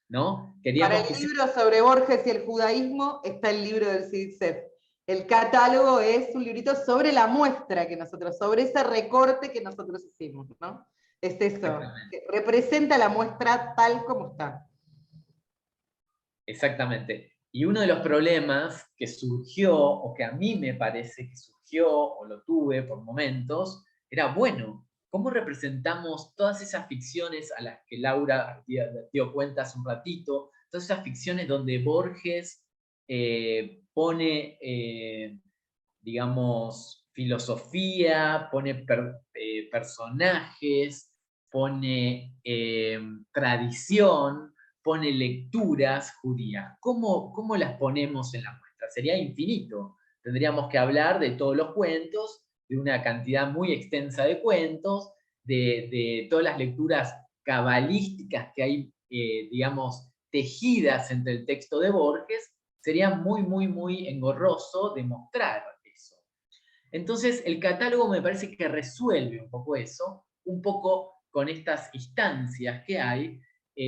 ¿no? Para el libro sobre Borges y el judaísmo está el libro del CIDSEF. El catálogo es un librito sobre la muestra que nosotros, sobre ese recorte que nosotros hicimos, ¿no? Es eso, que representa la muestra tal como está. Exactamente. Y uno de los problemas que surgió, o que a mí me parece que surgió, o lo tuve por momentos, era, bueno, ¿cómo representamos todas esas ficciones a las que Laura dio cuenta hace un ratito? Todas esas ficciones donde Borges pone, digamos, filosofía, pone personajes, pone tradición, pone lecturas judías. ¿Cómo las ponemos en la muestra? Sería infinito. Tendríamos que hablar de todos los cuentos, de una cantidad muy extensa de cuentos, de todas las lecturas cabalísticas que hay, digamos, tejidas entre el texto de Borges. Sería muy, muy, muy engorroso demostrar eso. Entonces, el catálogo me parece que resuelve un poco eso, un poco con estas instancias que hay.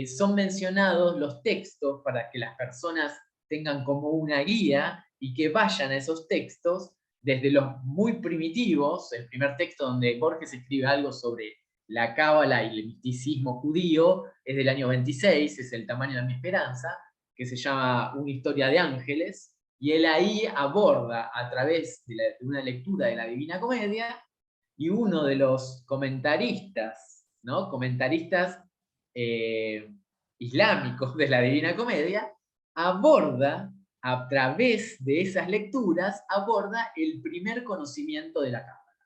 Son mencionados los textos para que las personas tengan como una guía y que vayan a esos textos desde los muy primitivos, el primer texto donde Borges escribe algo sobre la cábala y el misticismo judío es del año 26, es El tamaño de mi esperanza, que se llama Una historia de ángeles, y él ahí aborda a través de una lectura de la Divina Comedia, y uno de los comentaristas, ¿no? Comentaristas islámicos de la Divina Comedia, aborda, a través de esas lecturas, aborda el primer conocimiento de la Cábala,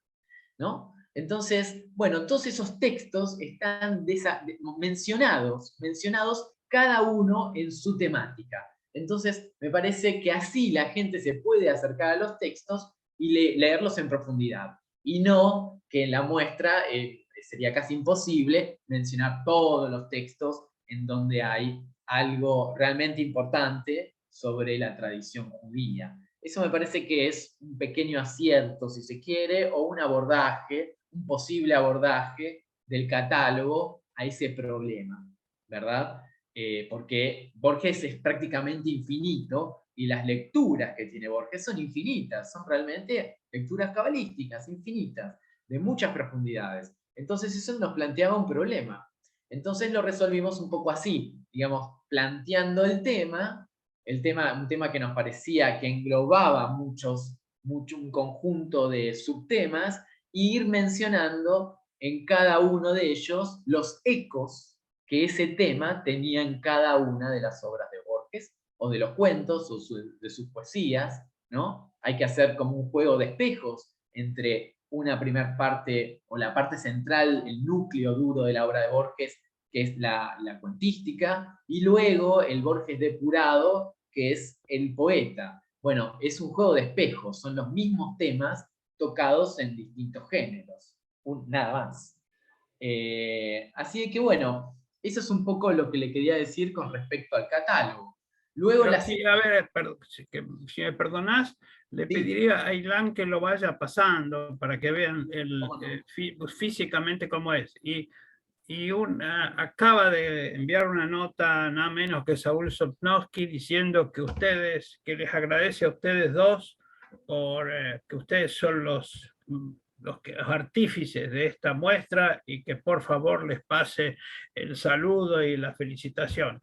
¿no? Entonces, bueno, todos esos textos están mencionados cada uno en su temática. Entonces, me parece que así la gente se puede acercar a los textos y leerlos en profundidad. Y no que en la muestra sería casi imposible mencionar todos los textos en donde hay algo realmente importante sobre la tradición judía. Eso me parece que es un pequeño acierto, si se quiere, o un abordaje, un posible abordaje del catálogo a ese problema, ¿verdad? Porque Borges es prácticamente infinito y las lecturas que tiene Borges son infinitas, son realmente lecturas cabalísticas, infinitas, de muchas profundidades. Entonces eso nos planteaba un problema. Entonces lo resolvimos un poco así, digamos, planteando un tema que nos parecía que englobaba un conjunto de subtemas, e ir mencionando en cada uno de ellos los ecos que ese tema tenía en cada una de las obras de Borges, o de los cuentos, o de sus poesías, ¿no? Hay que hacer como un juego de espejos entre una primera parte, o la parte central, el núcleo duro de la obra de Borges, que es la cuentística, y luego el Borges depurado, que es el poeta. Bueno, es un juego de espejos, son los mismos temas tocados en distintos géneros, nada más. Así que bueno, eso es un poco lo que le quería decir con respecto al catálogo. Luego sí, a ver, si me perdonás, le pediría a Ilan que lo vaya pasando para que vean físicamente cómo es. Y y acaba de enviar una nota nada menos que Saúl Sopnowski diciendo que les agradece a ustedes dos por que ustedes son los artífices de esta muestra y que por favor les pase el saludo y la felicitación.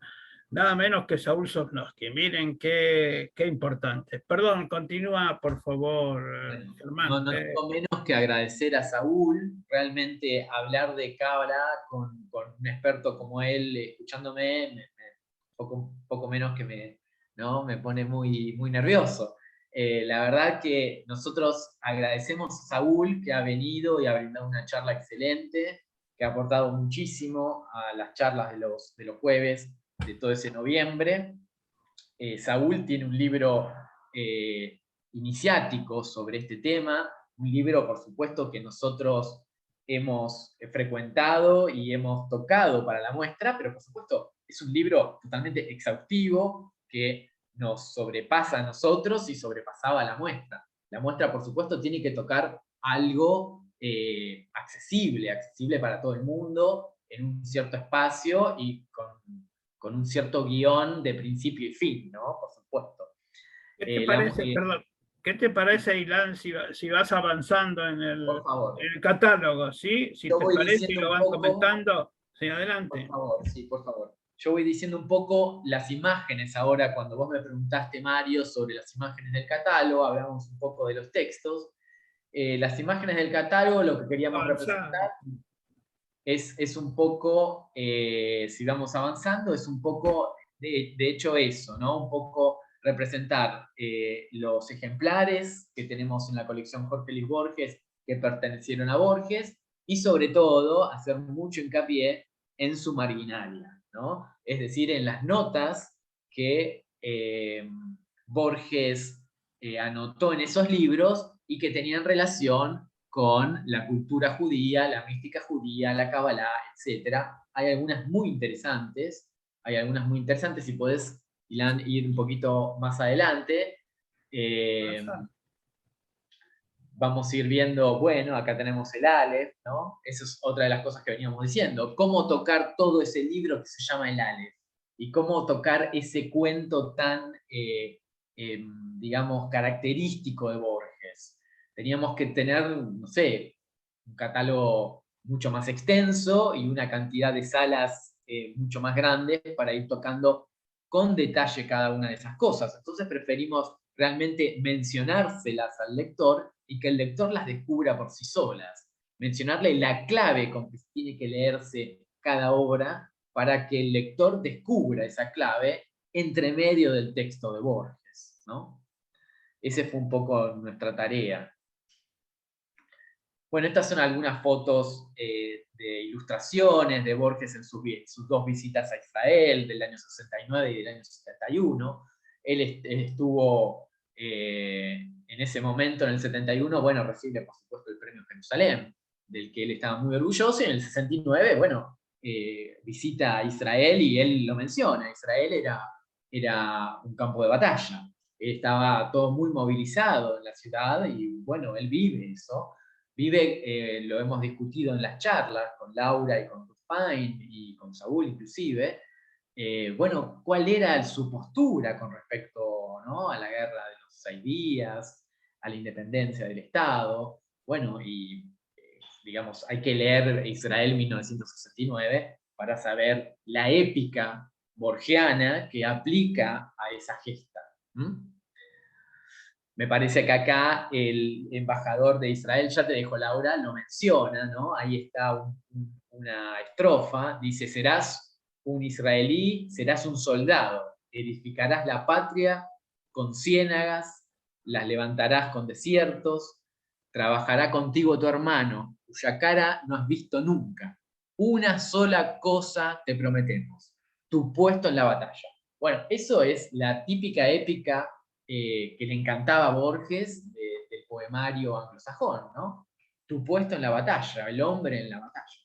Nada menos que Saúl Sopnowski. Miren qué importante. Perdón, continúa, por favor, Bueno, Germán. no tengo menos que agradecer a Saúl. Realmente hablar de Cábala con un experto como él, escuchándome, poco menos que me pone muy, muy nervioso. La verdad que nosotros agradecemos a Saúl, que ha venido y ha brindado una charla excelente, que ha aportado muchísimo a las charlas de los jueves de todo ese noviembre. Saúl tiene un libro iniciático sobre este tema, un libro, por supuesto, que nosotros hemos frecuentado y hemos tocado para la muestra, pero por supuesto es un libro totalmente exhaustivo que nos sobrepasa a nosotros y sobrepasaba a la muestra. La muestra, por supuesto, tiene que tocar algo accesible para todo el mundo, en un cierto espacio y con un cierto guión de principio y fin, ¿no? Por supuesto. ¿Qué te parece, perdón, qué te parece, Ilan, si vas avanzando en Por favor. el catálogo, ¿sí? Si Yo te voy parece y diciendo lo un van poco, comentando, sí, adelante. por favor, sí, por favor. Yo voy diciendo un poco las imágenes ahora, cuando vos me preguntaste, Mario, sobre las imágenes del catálogo, hablamos un poco de los textos. Las imágenes del catálogo, lo que queríamos representar es un poco, si vamos avanzando, es un poco, de hecho eso, ¿no? Un poco representar los ejemplares que tenemos en la colección Jorge Luis Borges, que pertenecieron a Borges, y sobre todo hacer mucho hincapié en su marginalia, ¿no? Es decir, en las notas que Borges anotó en esos libros y que tenían relación con la cultura judía, la mística judía, la Kabbalah, etc. Hay algunas muy interesantes, si podés, Ilan, ir un poquito más adelante. Vamos a ir viendo, bueno, acá tenemos el Aleph, ¿no? Esa es otra de las cosas que veníamos diciendo. Cómo tocar todo ese libro que se llama el Aleph y cómo tocar ese cuento tan, digamos, característico de Borges. Teníamos que tener, no sé, un catálogo mucho más extenso y una cantidad de salas mucho más grandes para ir tocando con detalle cada una de esas cosas. Entonces preferimos realmente mencionárselas al lector y que el lector las descubra por sí solas. Mencionarle la clave con que tiene que leerse cada obra para que el lector descubra esa clave entre medio del texto de Borges, ¿no? Esa fue un poco nuestra tarea. Bueno, estas son algunas fotos de ilustraciones de Borges en sus dos visitas a Israel, del año 69 y del año 71. Él estuvo en ese momento, en el 71, bueno, recibe por supuesto el premio Jerusalén, del que él estaba muy orgulloso, y en el 69, bueno, visita a Israel y él lo menciona. Israel era un campo de batalla. Estaba todo muy movilizado en la ciudad y bueno, él vive eso. Lo hemos discutido en las charlas con Laura y con Ruth Pine y con Saúl inclusive, bueno, cuál era su postura con respecto, ¿no?, a la guerra de los 6 días, a la independencia del Estado. Bueno, y digamos, hay que leer Israel 1969 para saber la épica borgiana que aplica a esa gesta. Me parece que acá el embajador de Israel, ya te dejo Laura, lo menciona, ¿no? Ahí está una estrofa, dice: serás un israelí, serás un soldado, edificarás la patria con ciénagas, las levantarás con desiertos, trabajará contigo tu hermano, cuya cara no has visto nunca. Una sola cosa te prometemos, tu puesto en la batalla. Bueno, eso es la típica épica que le encantaba a Borges del poemario anglosajón, ¿no? Tu puesto en la batalla, el hombre en la batalla.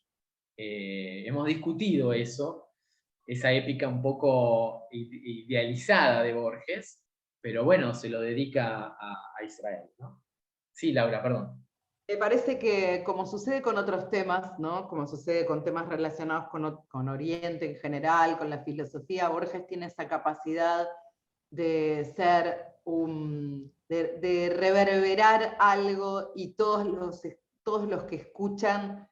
Hemos discutido eso, esa épica un poco idealizada de Borges, pero bueno, se lo dedica a Israel, ¿no? Sí, Laura, perdón. Me parece que, como sucede con otros temas, ¿no? Como sucede con temas relacionados con Oriente en general, con la filosofía, Borges tiene esa capacidad de ser de reverberar algo y todos los que escuchan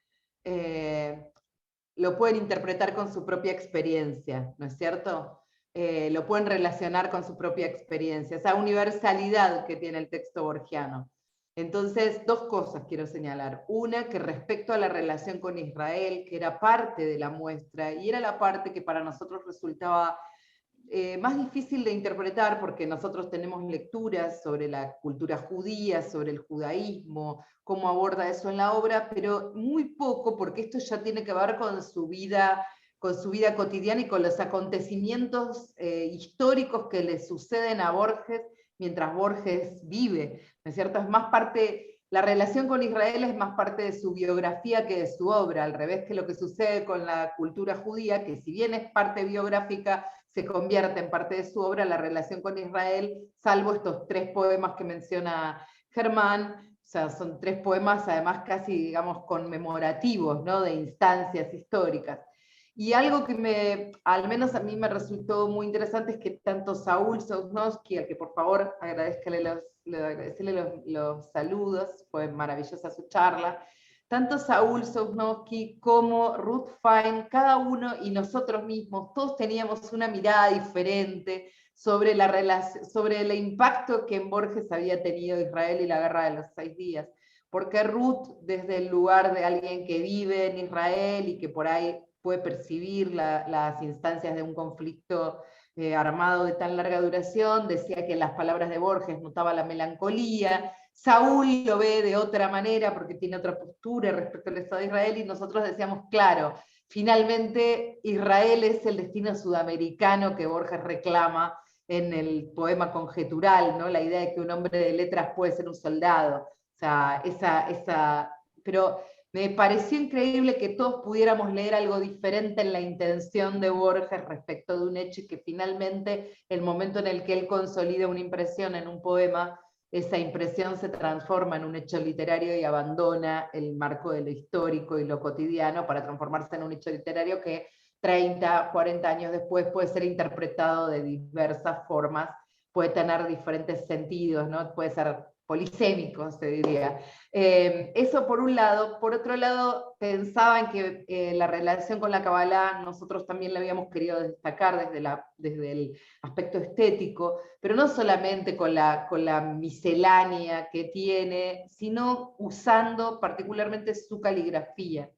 lo pueden interpretar con su propia experiencia, ¿no es cierto? Lo pueden relacionar con su propia experiencia, esa universalidad que tiene el texto borgiano. Entonces, dos cosas quiero señalar. Una, que respecto a la relación con Israel, que era parte de la muestra, y era la parte que para nosotros resultaba más difícil de interpretar, porque nosotros tenemos lecturas sobre la cultura judía, sobre el judaísmo, cómo aborda eso en la obra, pero muy poco, porque esto ya tiene que ver con su vida cotidiana y con los acontecimientos históricos que le suceden a Borges mientras Borges vive, ¿no es cierto? Es más parte, la relación con Israel es más parte de su biografía que de su obra, al revés que lo que sucede con la cultura judía, que si bien es parte biográfica, se convierte en parte de su obra. La relación con Israel, salvo estos 3 poemas que menciona Germán, o sea, son 3 poemas además casi, digamos, conmemorativos, ¿no? De instancias históricas. Y algo que al menos a mí me resultó muy interesante es que tanto Saúl Sosnowski, al que por favor agradecerle los saludos, fue maravillosa su charla, tanto Saúl Sosnowski como Ruth Fine, cada uno y nosotros mismos, todos teníamos una mirada diferente sobre sobre el impacto que en Borges había tenido Israel y la Guerra de los 6 días. Porque Ruth, desde el lugar de alguien que vive en Israel y que por ahí puede percibir las instancias de un conflicto armado de tan larga duración, decía que en las palabras de Borges notaba la melancolía. Saúl lo ve de otra manera porque tiene otra postura respecto al Estado de Israel, y nosotros decíamos, claro, finalmente Israel es el destino sudamericano que Borges reclama en el poema Conjetural, ¿no? La idea de que un hombre de letras puede ser un soldado. O sea, pero me pareció increíble que todos pudiéramos leer algo diferente en la intención de Borges respecto de un hecho, y que finalmente el momento en el que él consolida una impresión en un poema, esa impresión se transforma en un hecho literario y abandona el marco de lo histórico y lo cotidiano para transformarse en un hecho literario que 30, 40 años después puede ser interpretado de diversas formas, puede tener diferentes sentidos, ¿no? Puede ser polisémico, se diría. Eso por un lado. Por otro lado, pensaba en que la relación con la Kabbalah nosotros también la habíamos querido destacar desde el aspecto estético, pero no solamente con la miscelánea que tiene, sino usando particularmente su caligrafía.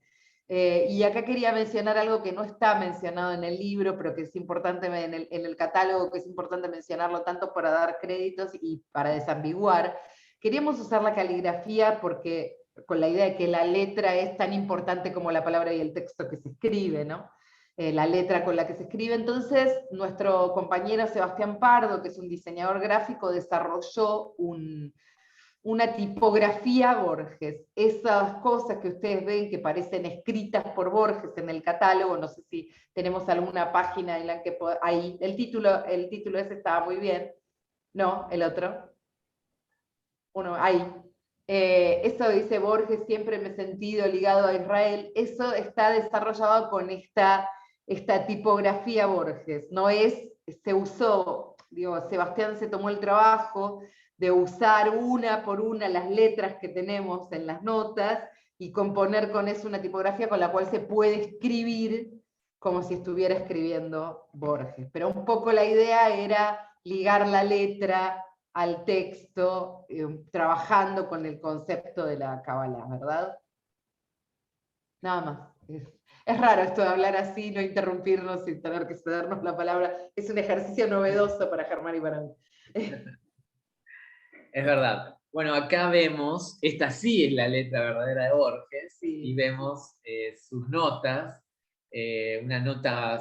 Y acá quería mencionar algo que no está mencionado en el libro, pero que es importante en el catálogo, que es importante mencionarlo tanto para dar créditos y para desambiguar. Queríamos usar la caligrafía porque, con la idea de que la letra es tan importante como la palabra y el texto que se escribe, ¿no? La letra con la que se escribe. Entonces, nuestro compañero Sebastián Pardo, que es un diseñador gráfico, desarrolló una tipografía Borges. Esas cosas que ustedes ven que parecen escritas por Borges en el catálogo, no sé si tenemos alguna página en la que ahí, el título ese estaba muy bien. No, el otro. Uno, ahí. Eso dice Borges, siempre me he sentido ligado a Israel. Eso está desarrollado con esta tipografía Borges. No es, se usó, digo, Sebastián se tomó el trabajo de usar una por una las letras que tenemos en las notas y componer con eso una tipografía con la cual se puede escribir como si estuviera escribiendo Borges. Pero un poco la idea era ligar la letra al texto, trabajando con el concepto de la Kabbalah, ¿verdad? Nada más. Es raro esto de hablar así, no interrumpirnos sin tener que cedernos la palabra. Es un ejercicio novedoso para Germán y para mí. Es verdad. Bueno, acá vemos, esta sí es la letra verdadera de Borges, Sí. y vemos sus notas.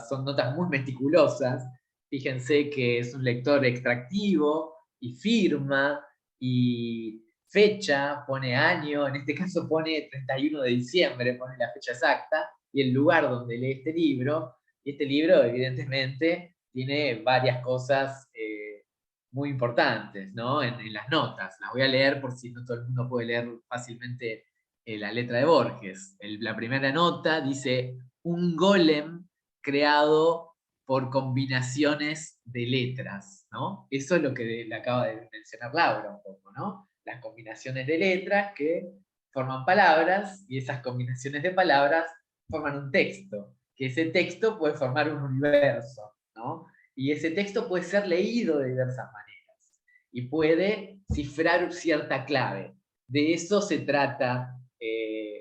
Son notas muy meticulosas. Fíjense que es un lector extractivo y firma y fecha, pone año, en este caso pone 31 de diciembre, pone la fecha exacta y el lugar donde lee este libro. Y este libro, evidentemente, tiene varias cosas muy importantes, ¿no? En las notas. Las voy a leer por si no todo el mundo puede leer fácilmente la letra de Borges. La primera nota dice: un golem creado por combinaciones de letras, ¿no? Eso es lo que le acaba de mencionar Laura un poco, ¿no? Las combinaciones de letras que forman palabras, y esas combinaciones de palabras forman un texto, que ese texto puede formar un universo, ¿no? Y ese texto puede ser leído de diversas maneras y puede cifrar cierta clave. De eso se trata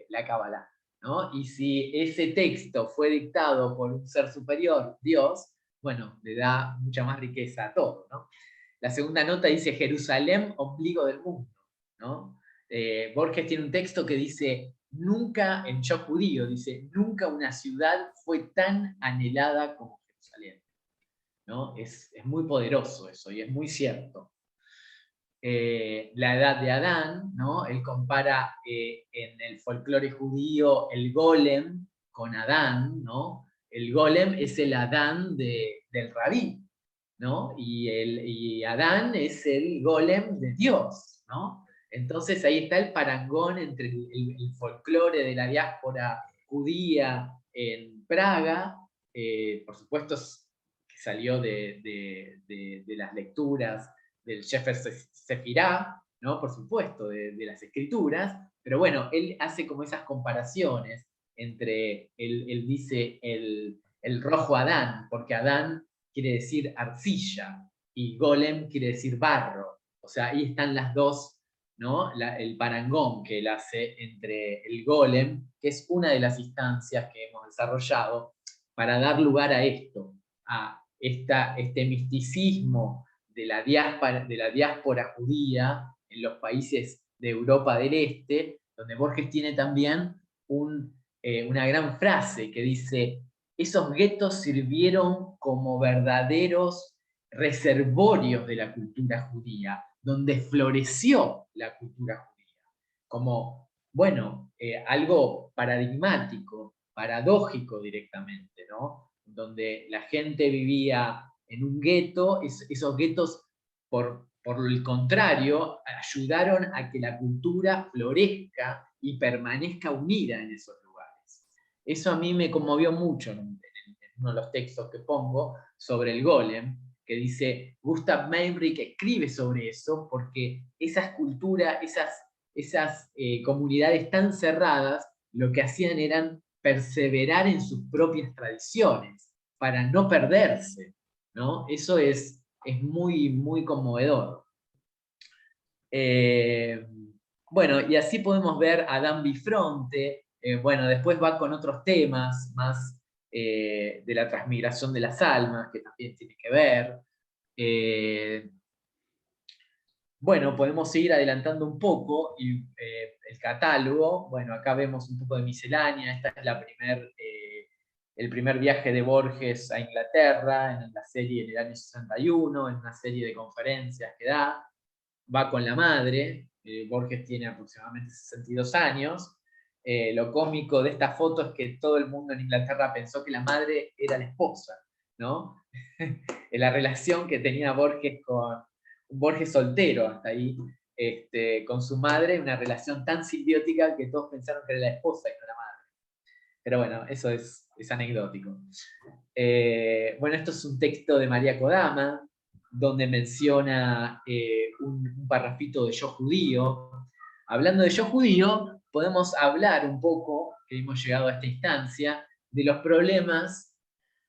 la Cábala, ¿no? Y si ese texto fue dictado por un ser superior, Dios, bueno, le da mucha más riqueza a todo, ¿no? La segunda nota dice: Jerusalén, ombligo del mundo, ¿no? Borges tiene un texto que dice: nunca, en Yo judío, dice: nunca una ciudad fue tan anhelada como Jerusalén, ¿no? Es muy poderoso eso y es muy cierto. La edad de Adán, ¿no? Él compara en el folclore judío el golem con Adán, ¿no? El golem es el Adán del rabí, ¿no? Y Adán es el golem de Dios, ¿no? Entonces ahí está el parangón entre el folclore de la diáspora judía en Praga, por supuesto que salió de las lecturas del Sefer Sefirá, ¿no? Por supuesto, de las escrituras, pero bueno, él hace como esas comparaciones entre, él dice el rojo Adán, porque Adán quiere decir arcilla, y golem quiere decir barro. O sea, ahí están las dos, ¿no? El parangón que él hace entre el golem, que es una de las instancias que hemos desarrollado para dar lugar a esto, a este misticismo de la diáspora judía en los países de Europa del Este, donde Borges tiene también una gran frase que dice: esos guetos sirvieron como verdaderos reservorios de la cultura judía, donde floreció la cultura judía, como, bueno, algo paradigmático, paradójico directamente, ¿no? Donde la gente vivía en un gueto, esos guetos, por el contrario, ayudaron a que la cultura florezca y permanezca unida en esos lugares. Eso a mí me conmovió mucho en uno de los textos que pongo sobre el golem, que dice: Gustav Meinrich escribe sobre eso porque esas culturas, esas comunidades tan cerradas, lo que hacían eran perseverar en sus propias tradiciones para no perderse, ¿no? Eso es muy, muy conmovedor. Bueno, y así podemos ver a Dan Bifronte. Bueno, después va con otros temas más de la transmigración de las almas, que también tiene que ver. Bueno, podemos seguir adelantando un poco y el catálogo. Bueno, acá vemos un poco de miscelánea. Esta es el primer viaje de Borges a Inglaterra, en la serie en el año 61, en una serie de conferencias que da. Va con la madre. Borges tiene aproximadamente 62 años. Lo cómico de esta foto es que todo el mundo en Inglaterra pensó que la madre era la esposa, ¿no? En la relación que tenía Borges con Borges soltero hasta ahí, con su madre, una relación tan simbiótica que todos pensaron que era la esposa y no la madre. Pero bueno, eso es anecdótico. Bueno, esto es un texto de María Kodama, donde menciona un parrafito de Yo judío. Hablando de Yo judío, podemos hablar un poco, que hemos llegado a esta instancia, de los problemas.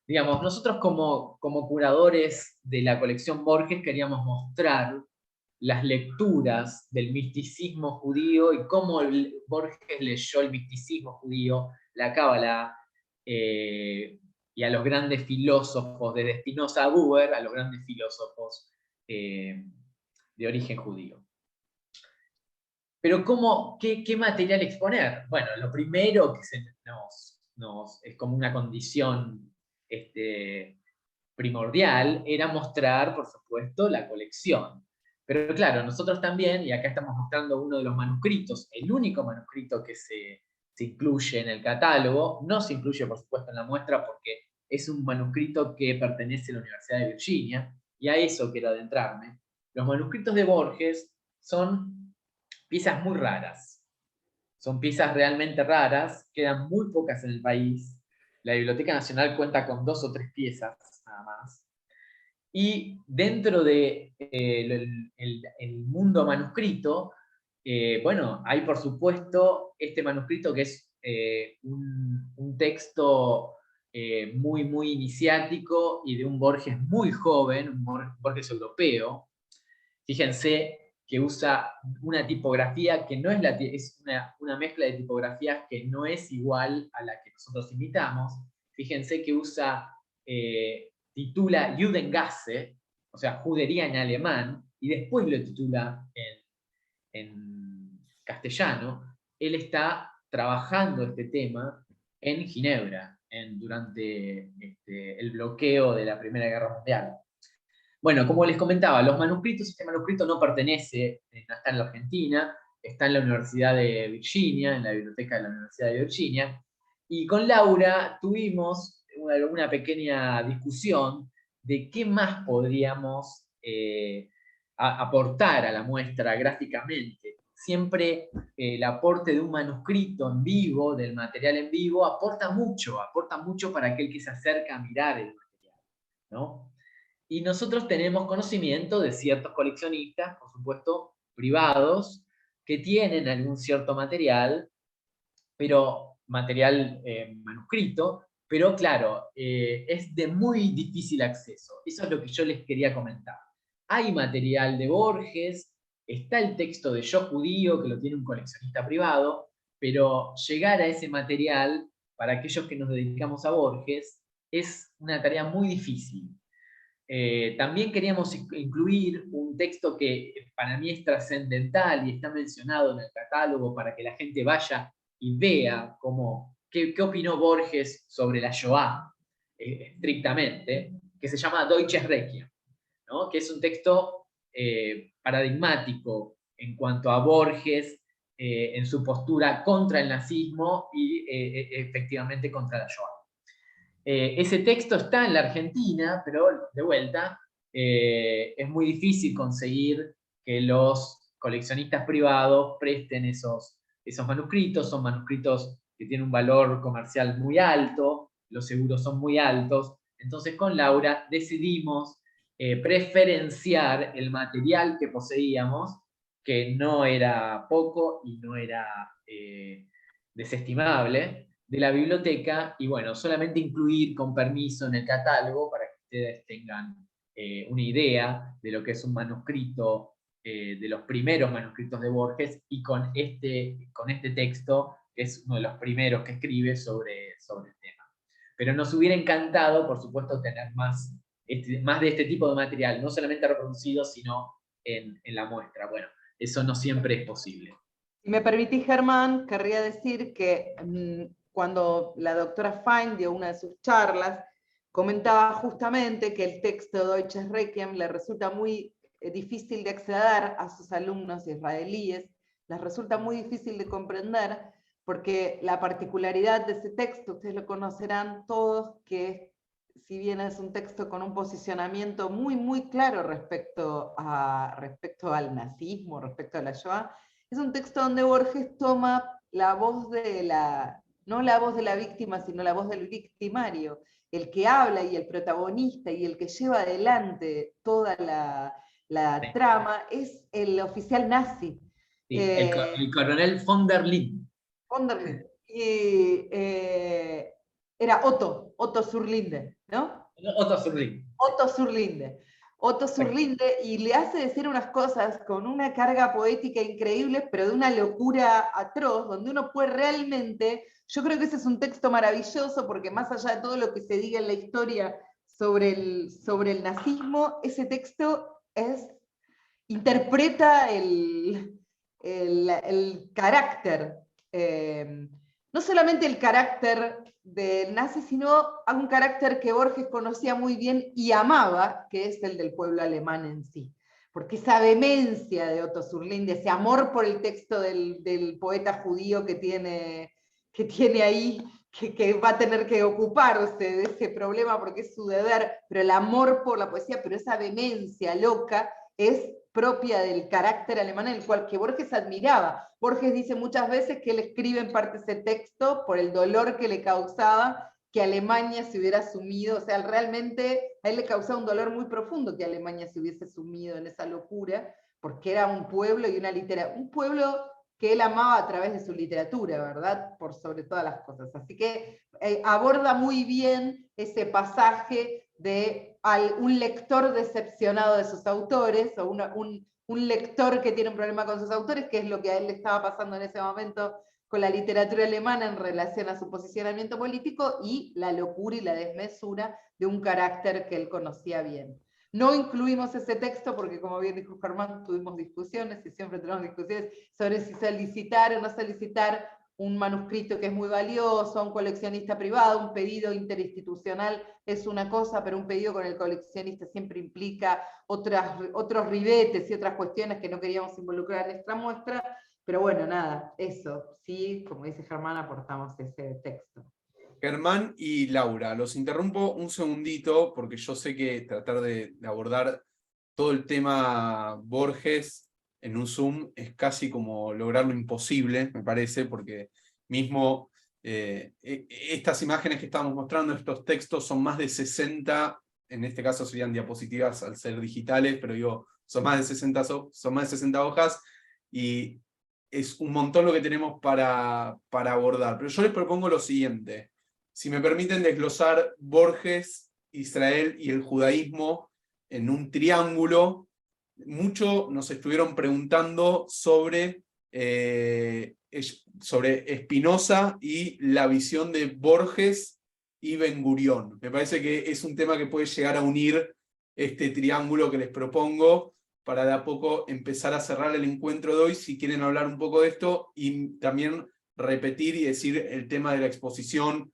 Digamos, nosotros como curadores de la colección Borges queríamos mostrar las lecturas del misticismo judío y cómo Borges leyó el misticismo judío, la Cábala, y a los grandes filósofos, desde Spinoza a Buber, a los grandes filósofos de origen judío. Pero ¿qué material exponer? Bueno, lo primero que es como una condición primordial era mostrar, por supuesto, la colección. Pero claro, nosotros también, y acá estamos mostrando uno de los manuscritos, el único manuscrito que se incluye en el catálogo, no se incluye, por supuesto, en la muestra porque es un manuscrito que pertenece a la Universidad de Virginia, y a eso quiero adentrarme. los manuscritos de Borges son piezas muy raras. Son piezas realmente raras, quedan muy pocas en el país. La Biblioteca Nacional cuenta con 2 o 3 piezas, nada más. Y dentro de el mundo manuscrito, bueno, hay por supuesto este manuscrito que es un texto muy, muy iniciático y de un Borges muy joven, un Borges europeo. Fíjense que usa una tipografía que no es es una mezcla de tipografías que no es igual a la que nosotros imitamos. Fíjense que titula Judengasse, o sea, judería en alemán, y después lo titula en castellano. Él está trabajando este tema en Ginebra durante el bloqueo de la Primera Guerra Mundial. Bueno, como les comentaba, los manuscritos, este manuscrito no pertenece, no está en la Argentina, está en la Universidad de Virginia, en la biblioteca de la Universidad de Virginia, y con Laura tuvimos una pequeña discusión de qué más podríamos aportar a la muestra gráficamente. Siempre el aporte de un manuscrito en vivo, del material en vivo, aporta mucho para aquel que se acerca a mirar el material, ¿no? Y nosotros tenemos conocimiento de ciertos coleccionistas, por supuesto, privados, que tienen algún cierto material, pero material manuscrito, pero claro, es de muy difícil acceso. Eso es lo que yo les quería comentar. Hay material de Borges, está el texto de Yo Judío, que lo tiene un coleccionista privado, pero llegar a ese material, para aquellos que nos dedicamos a Borges, es una tarea muy difícil. También queríamos incluir un texto que para mí es trascendental y está mencionado en el catálogo para que la gente vaya y vea qué opinó Borges sobre la Shoah, estrictamente, que se llama Deutsches Requiem, ¿no? Que es un texto paradigmático en cuanto a Borges en su postura contra el nazismo y efectivamente contra la Shoah. Ese texto está en la Argentina, pero de vuelta, es muy difícil conseguir que los coleccionistas privados presten esos manuscritos. Son manuscritos que tienen un valor comercial muy alto, los seguros son muy altos. Entonces con Laura decidimos preferenciar el material que poseíamos, que no era poco y no era desestimable, de la biblioteca, y bueno, solamente incluir con permiso en el catálogo para que ustedes tengan una idea de lo que es un manuscrito, de los primeros manuscritos de Borges, y con este texto, que es uno de los primeros que escribe sobre el tema. Pero nos hubiera encantado, por supuesto, tener más de este tipo de material, no solamente reproducido, sino en la muestra. Bueno, eso no siempre es posible. Si me permitís, Germán, querría decir que cuando la doctora Fine dio una de sus charlas, comentaba justamente que el texto de Deutsches Requiem le resulta muy difícil de acceder a sus alumnos israelíes, les resulta muy difícil de comprender, porque la particularidad de ese texto, ustedes lo conocerán todos, que si bien es un texto con un posicionamiento muy, muy claro respecto al nazismo, respecto a la Shoah, es un texto donde Borges toma la voz no la voz de la víctima, sino la voz del victimario, el que habla y el protagonista y el que lleva adelante toda la trama es el oficial nazi. Sí, el coronel von der Linden. Von der Linden. Y era Otto Surlinde, ¿no? Otto Surlinde. Otto Surlinde. Otto Surlinde, y le hace decir unas cosas con una carga poética increíble, pero de una locura atroz, donde uno puede realmente, yo creo que ese es un texto maravilloso, porque más allá de todo lo que se diga en la historia sobre el nazismo, ese texto interpreta el carácter, no solamente el carácter del nazi, sino a un carácter que Borges conocía muy bien y amaba, que es el del pueblo alemán en sí. Porque esa vehemencia de Otto Surlinde, ese amor por el texto del poeta judío que tiene ahí, que va a tener que ocuparse de ese problema porque es su deber, pero el amor por la poesía, pero esa vehemencia loca, es propia del carácter alemán, en el cual que Borges admiraba. Borges dice muchas veces que él escribe en parte ese texto por el dolor que le causaba que Alemania se hubiera sumido, o sea, realmente a él le causaba un dolor muy profundo que Alemania se hubiese sumido en esa locura, porque era un pueblo y una literatura, un pueblo que él amaba a través de su literatura, ¿verdad? Por sobre todas las cosas. Así que aborda muy bien ese pasaje de un lector decepcionado de sus autores, o un lector que tiene un problema con sus autores, que es lo que a él le estaba pasando en ese momento con la literatura alemana en relación a su posicionamiento político, y la locura y la desmesura de un carácter que él conocía bien. No incluimos ese texto porque, como bien dijo Germán, tuvimos discusiones y siempre tenemos discusiones sobre si solicitar o no solicitar un manuscrito que es muy valioso a un coleccionista privado. Un pedido interinstitucional es una cosa, pero un pedido con el coleccionista siempre implica otros ribetes y otras cuestiones que no queríamos involucrar en nuestra muestra. Pero bueno, nada, eso, sí, como dice Germán, aportamos ese texto. Germán y Laura, los interrumpo un segundito porque yo sé que tratar de abordar todo el tema Borges en un Zoom es casi como lograr lo imposible, me parece, porque mismo estas imágenes que estamos mostrando, estos textos, son más de 60, en este caso serían diapositivas al ser digitales, pero digo, son más de 60 hojas, y es un montón lo que tenemos para abordar. Pero yo les propongo lo siguiente: si me permiten desglosar Borges, Israel y el judaísmo en un triángulo. Mucho nos estuvieron preguntando sobre Spinoza y la visión de Borges y Ben Gurión. Me parece que es un tema que puede llegar a unir este triángulo que les propongo, para de a poco empezar a cerrar el encuentro de hoy, si quieren hablar un poco de esto, y también repetir y decir el tema de la exposición,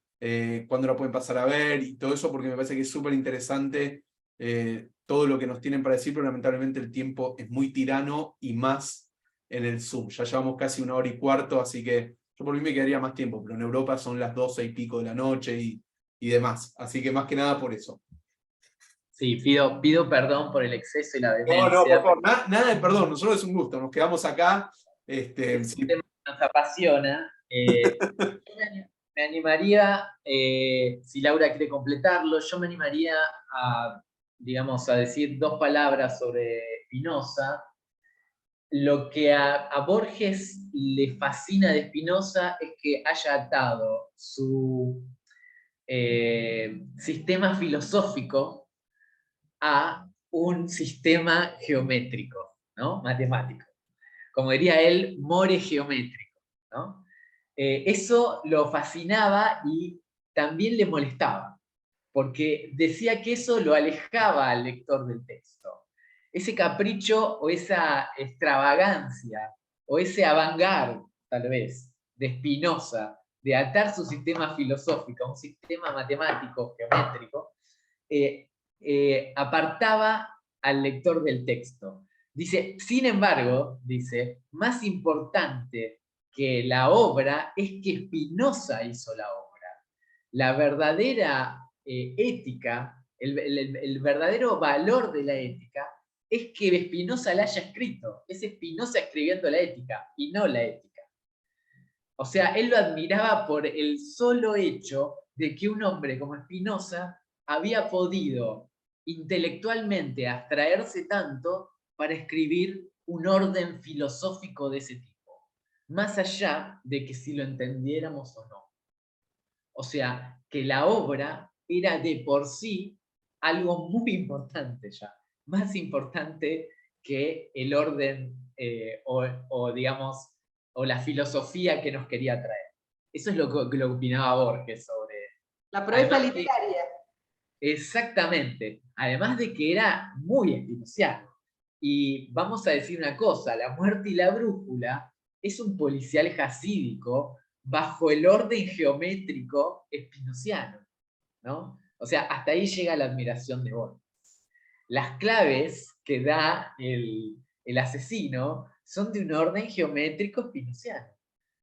cuándo la pueden pasar a ver y todo eso, porque me parece que es súper interesante todo lo que nos tienen para decir, pero lamentablemente el tiempo es muy tirano, y más en el Zoom. Ya llevamos casi 1 hora y cuarto, así que yo por mí me quedaría más tiempo, pero en Europa son las 12 y pico de la noche y demás. Así que más que nada por eso. Sí, pido perdón por el exceso y la demencia. No, por favor, nada de perdón, nosotros es un gusto, nos quedamos acá. Es un tema que nos apasiona. Me animaría, si Laura quiere completarlo, yo me animaría a, digamos, a decir 2 palabras sobre Spinoza. Lo que a Borges le fascina de Spinoza es que haya atado su sistema filosófico a un sistema geométrico, ¿no? Matemático. Como diría él, more geométrico, ¿no? Eso lo fascinaba y también le molestaba, porque decía que eso lo alejaba al lector del texto. Ese capricho o esa extravagancia o ese avant-garde, tal vez, de Spinoza, de atar su sistema filosófico a un sistema matemático, geométrico, apartaba al lector del texto. Dice, sin embargo, dice, más importante que la obra es que Spinoza hizo la obra. La verdadera ética, el verdadero valor de la ética, es que Spinoza la haya escrito. Es Spinoza escribiendo la ética y no la ética. O sea, él lo admiraba por el solo hecho de que un hombre como Spinoza había podido intelectualmente abstraerse tanto para escribir un orden filosófico de ese tipo, más allá de que si lo entendiéramos o no. O sea, que la obra era de por sí algo muy importante ya, más importante que el orden o digamos, o la filosofía que nos quería traer. Eso es lo que opinaba Borges sobre... La proeza Además literaria. Exactamente. Además de que era muy espinociano. Y vamos a decir una cosa, La muerte y la brújula es un policial jasídico bajo el orden geométrico espinociano, ¿no? O sea, hasta ahí llega la admiración de Borges. Las claves que da el asesino son de un orden geométrico espinociano,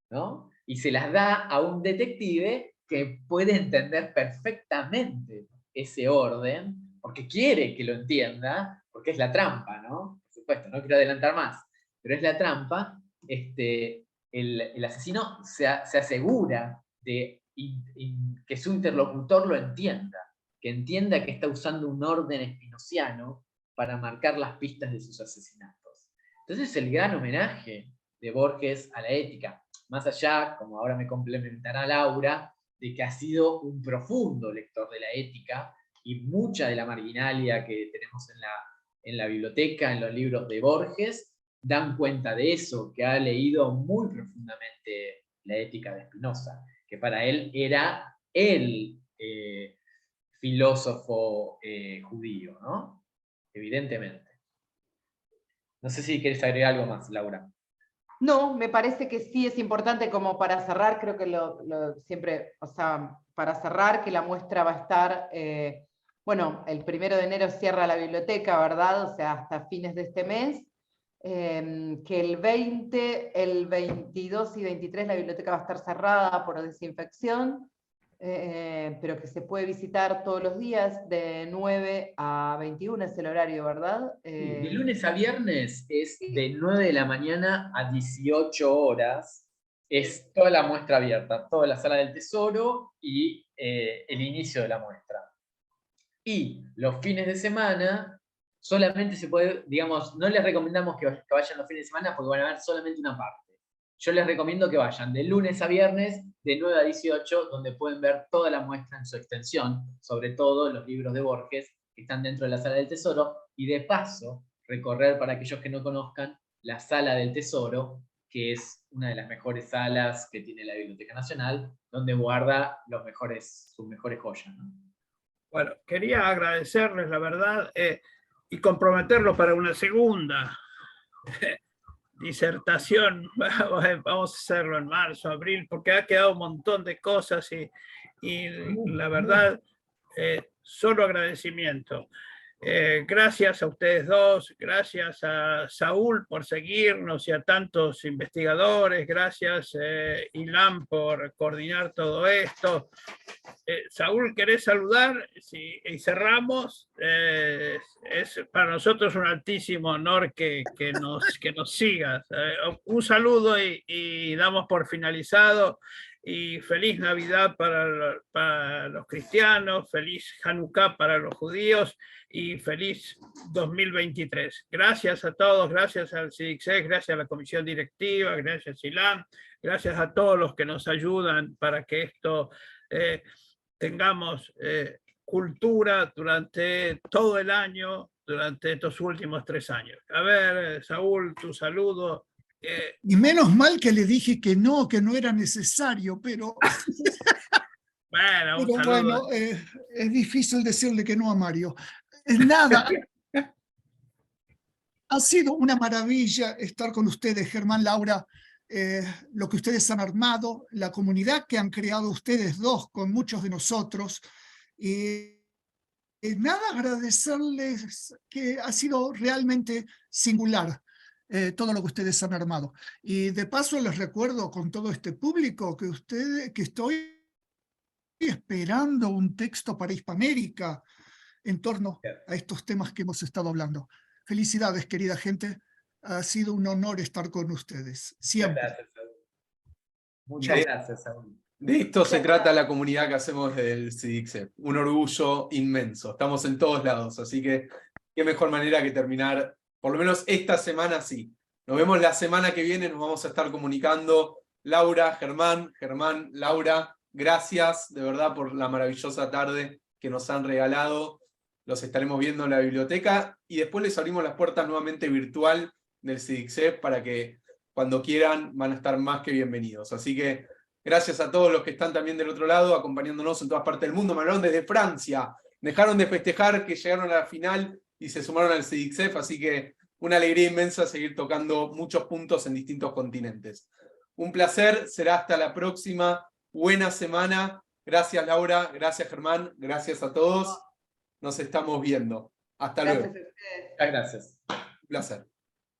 ¿no? Y se las da a un detective que puede entender perfectamente ese orden, porque quiere que lo entienda, porque es la trampa, ¿no? supuesto, no quiero adelantar más, pero es la trampa, el asesino se asegura de que su interlocutor lo entienda, que entienda que está usando un orden espinociano para marcar las pistas de sus asesinatos. Entonces el gran homenaje de Borges a la ética, más allá, como ahora me complementará Laura, de que ha sido un profundo lector de la ética, y mucha de la marginalia que tenemos en la biblioteca, en los libros de Borges, dan cuenta de eso, que ha leído muy profundamente la ética de Spinoza, que para él era el filósofo judío, ¿no? Evidentemente. No sé si quieres agregar algo más, Laura. No, me parece que sí es importante como para cerrar, creo que siempre, o sea, para cerrar, que la muestra va a estar, bueno, el 1 de enero cierra la biblioteca, ¿verdad? O sea, hasta fines de este mes, que el 20, el 22 y 23 la biblioteca va a estar cerrada por desinfección, pero que se puede visitar todos los días de 9 a 21 es el horario, ¿verdad? De lunes a viernes es de 9 de la mañana a 18 horas. Es toda la muestra abierta, toda la sala del tesoro y el inicio de la muestra. Y los fines de semana solamente se puede, digamos, no les recomendamos que vayan los fines de semana porque van a ver solamente una parte. Yo les recomiendo que vayan de lunes a viernes, de 9 a 18, donde pueden ver toda la muestra en su extensión, sobre todo los libros de Borges, que están dentro de la sala del tesoro, y de paso, recorrer para aquellos que no conozcan la sala del tesoro, que es una de las mejores salas que tiene la Biblioteca Nacional, donde guarda sus mejores joyas, ¿no? Bueno, quería agradecerles, la verdad, y comprometerlos para una segunda disertación. Vamos a hacerlo en marzo, abril, porque ha quedado un montón de cosas y la verdad, solo agradecimiento. Gracias a ustedes dos, gracias a Saúl por seguirnos y a tantos investigadores, gracias Ilan por coordinar todo esto. Saúl, ¿querés saludar? Sí, y cerramos. Es para nosotros un altísimo honor que nos sigas. Un saludo y damos por finalizado. Y feliz Navidad para los cristianos, feliz Hanukkah para los judíos y feliz 2023. Gracias a todos, gracias al CIDICSES, gracias a la comisión directiva, gracias a Ilan, gracias a todos los que nos ayudan para que esto tengamos cultura durante todo el año, durante estos últimos 3 años. A ver, Saúl, tu saludo. Y menos mal que le dije que no era necesario, pero, Bueno, pero bueno, es difícil decirle que no a Mario. Nada, ha sido una maravilla estar con ustedes, Germán, Laura, lo que ustedes han armado, la comunidad que han creado ustedes dos con muchos de nosotros. Y nada, agradecerles que ha sido realmente singular. Todo lo que ustedes han armado. Y de paso les recuerdo con todo este público que estoy esperando un texto para Hispamérica en torno a estos temas que hemos estado hablando. Felicidades, querida gente. Ha sido un honor estar con ustedes. Siempre. Gracias, Saúl. Muchas gracias, Saúl. De esto se trata la comunidad que hacemos del CIDICSEP. Un orgullo inmenso. Estamos en todos lados, así que qué mejor manera que terminar. Por lo menos esta semana sí. Nos vemos la semana que viene, nos vamos a estar comunicando. Laura, Germán, Laura, gracias de verdad por la maravillosa tarde que nos han regalado. Los estaremos viendo en la biblioteca y después les abrimos las puertas nuevamente virtual del CIDICSEP para que cuando quieran van a estar más que bienvenidos. Así que gracias a todos los que están también del otro lado, acompañándonos en todas partes del mundo. Me hablaron desde Francia. Dejaron de festejar que llegaron a la final y se sumaron al CIDICSEP, así que una alegría inmensa seguir tocando muchos puntos en distintos continentes. Un placer, será hasta la próxima. Buena semana. Gracias, Laura, gracias, Germán, gracias a todos. Nos estamos viendo. Hasta luego. Gracias a ustedes. Muchas gracias. Un placer.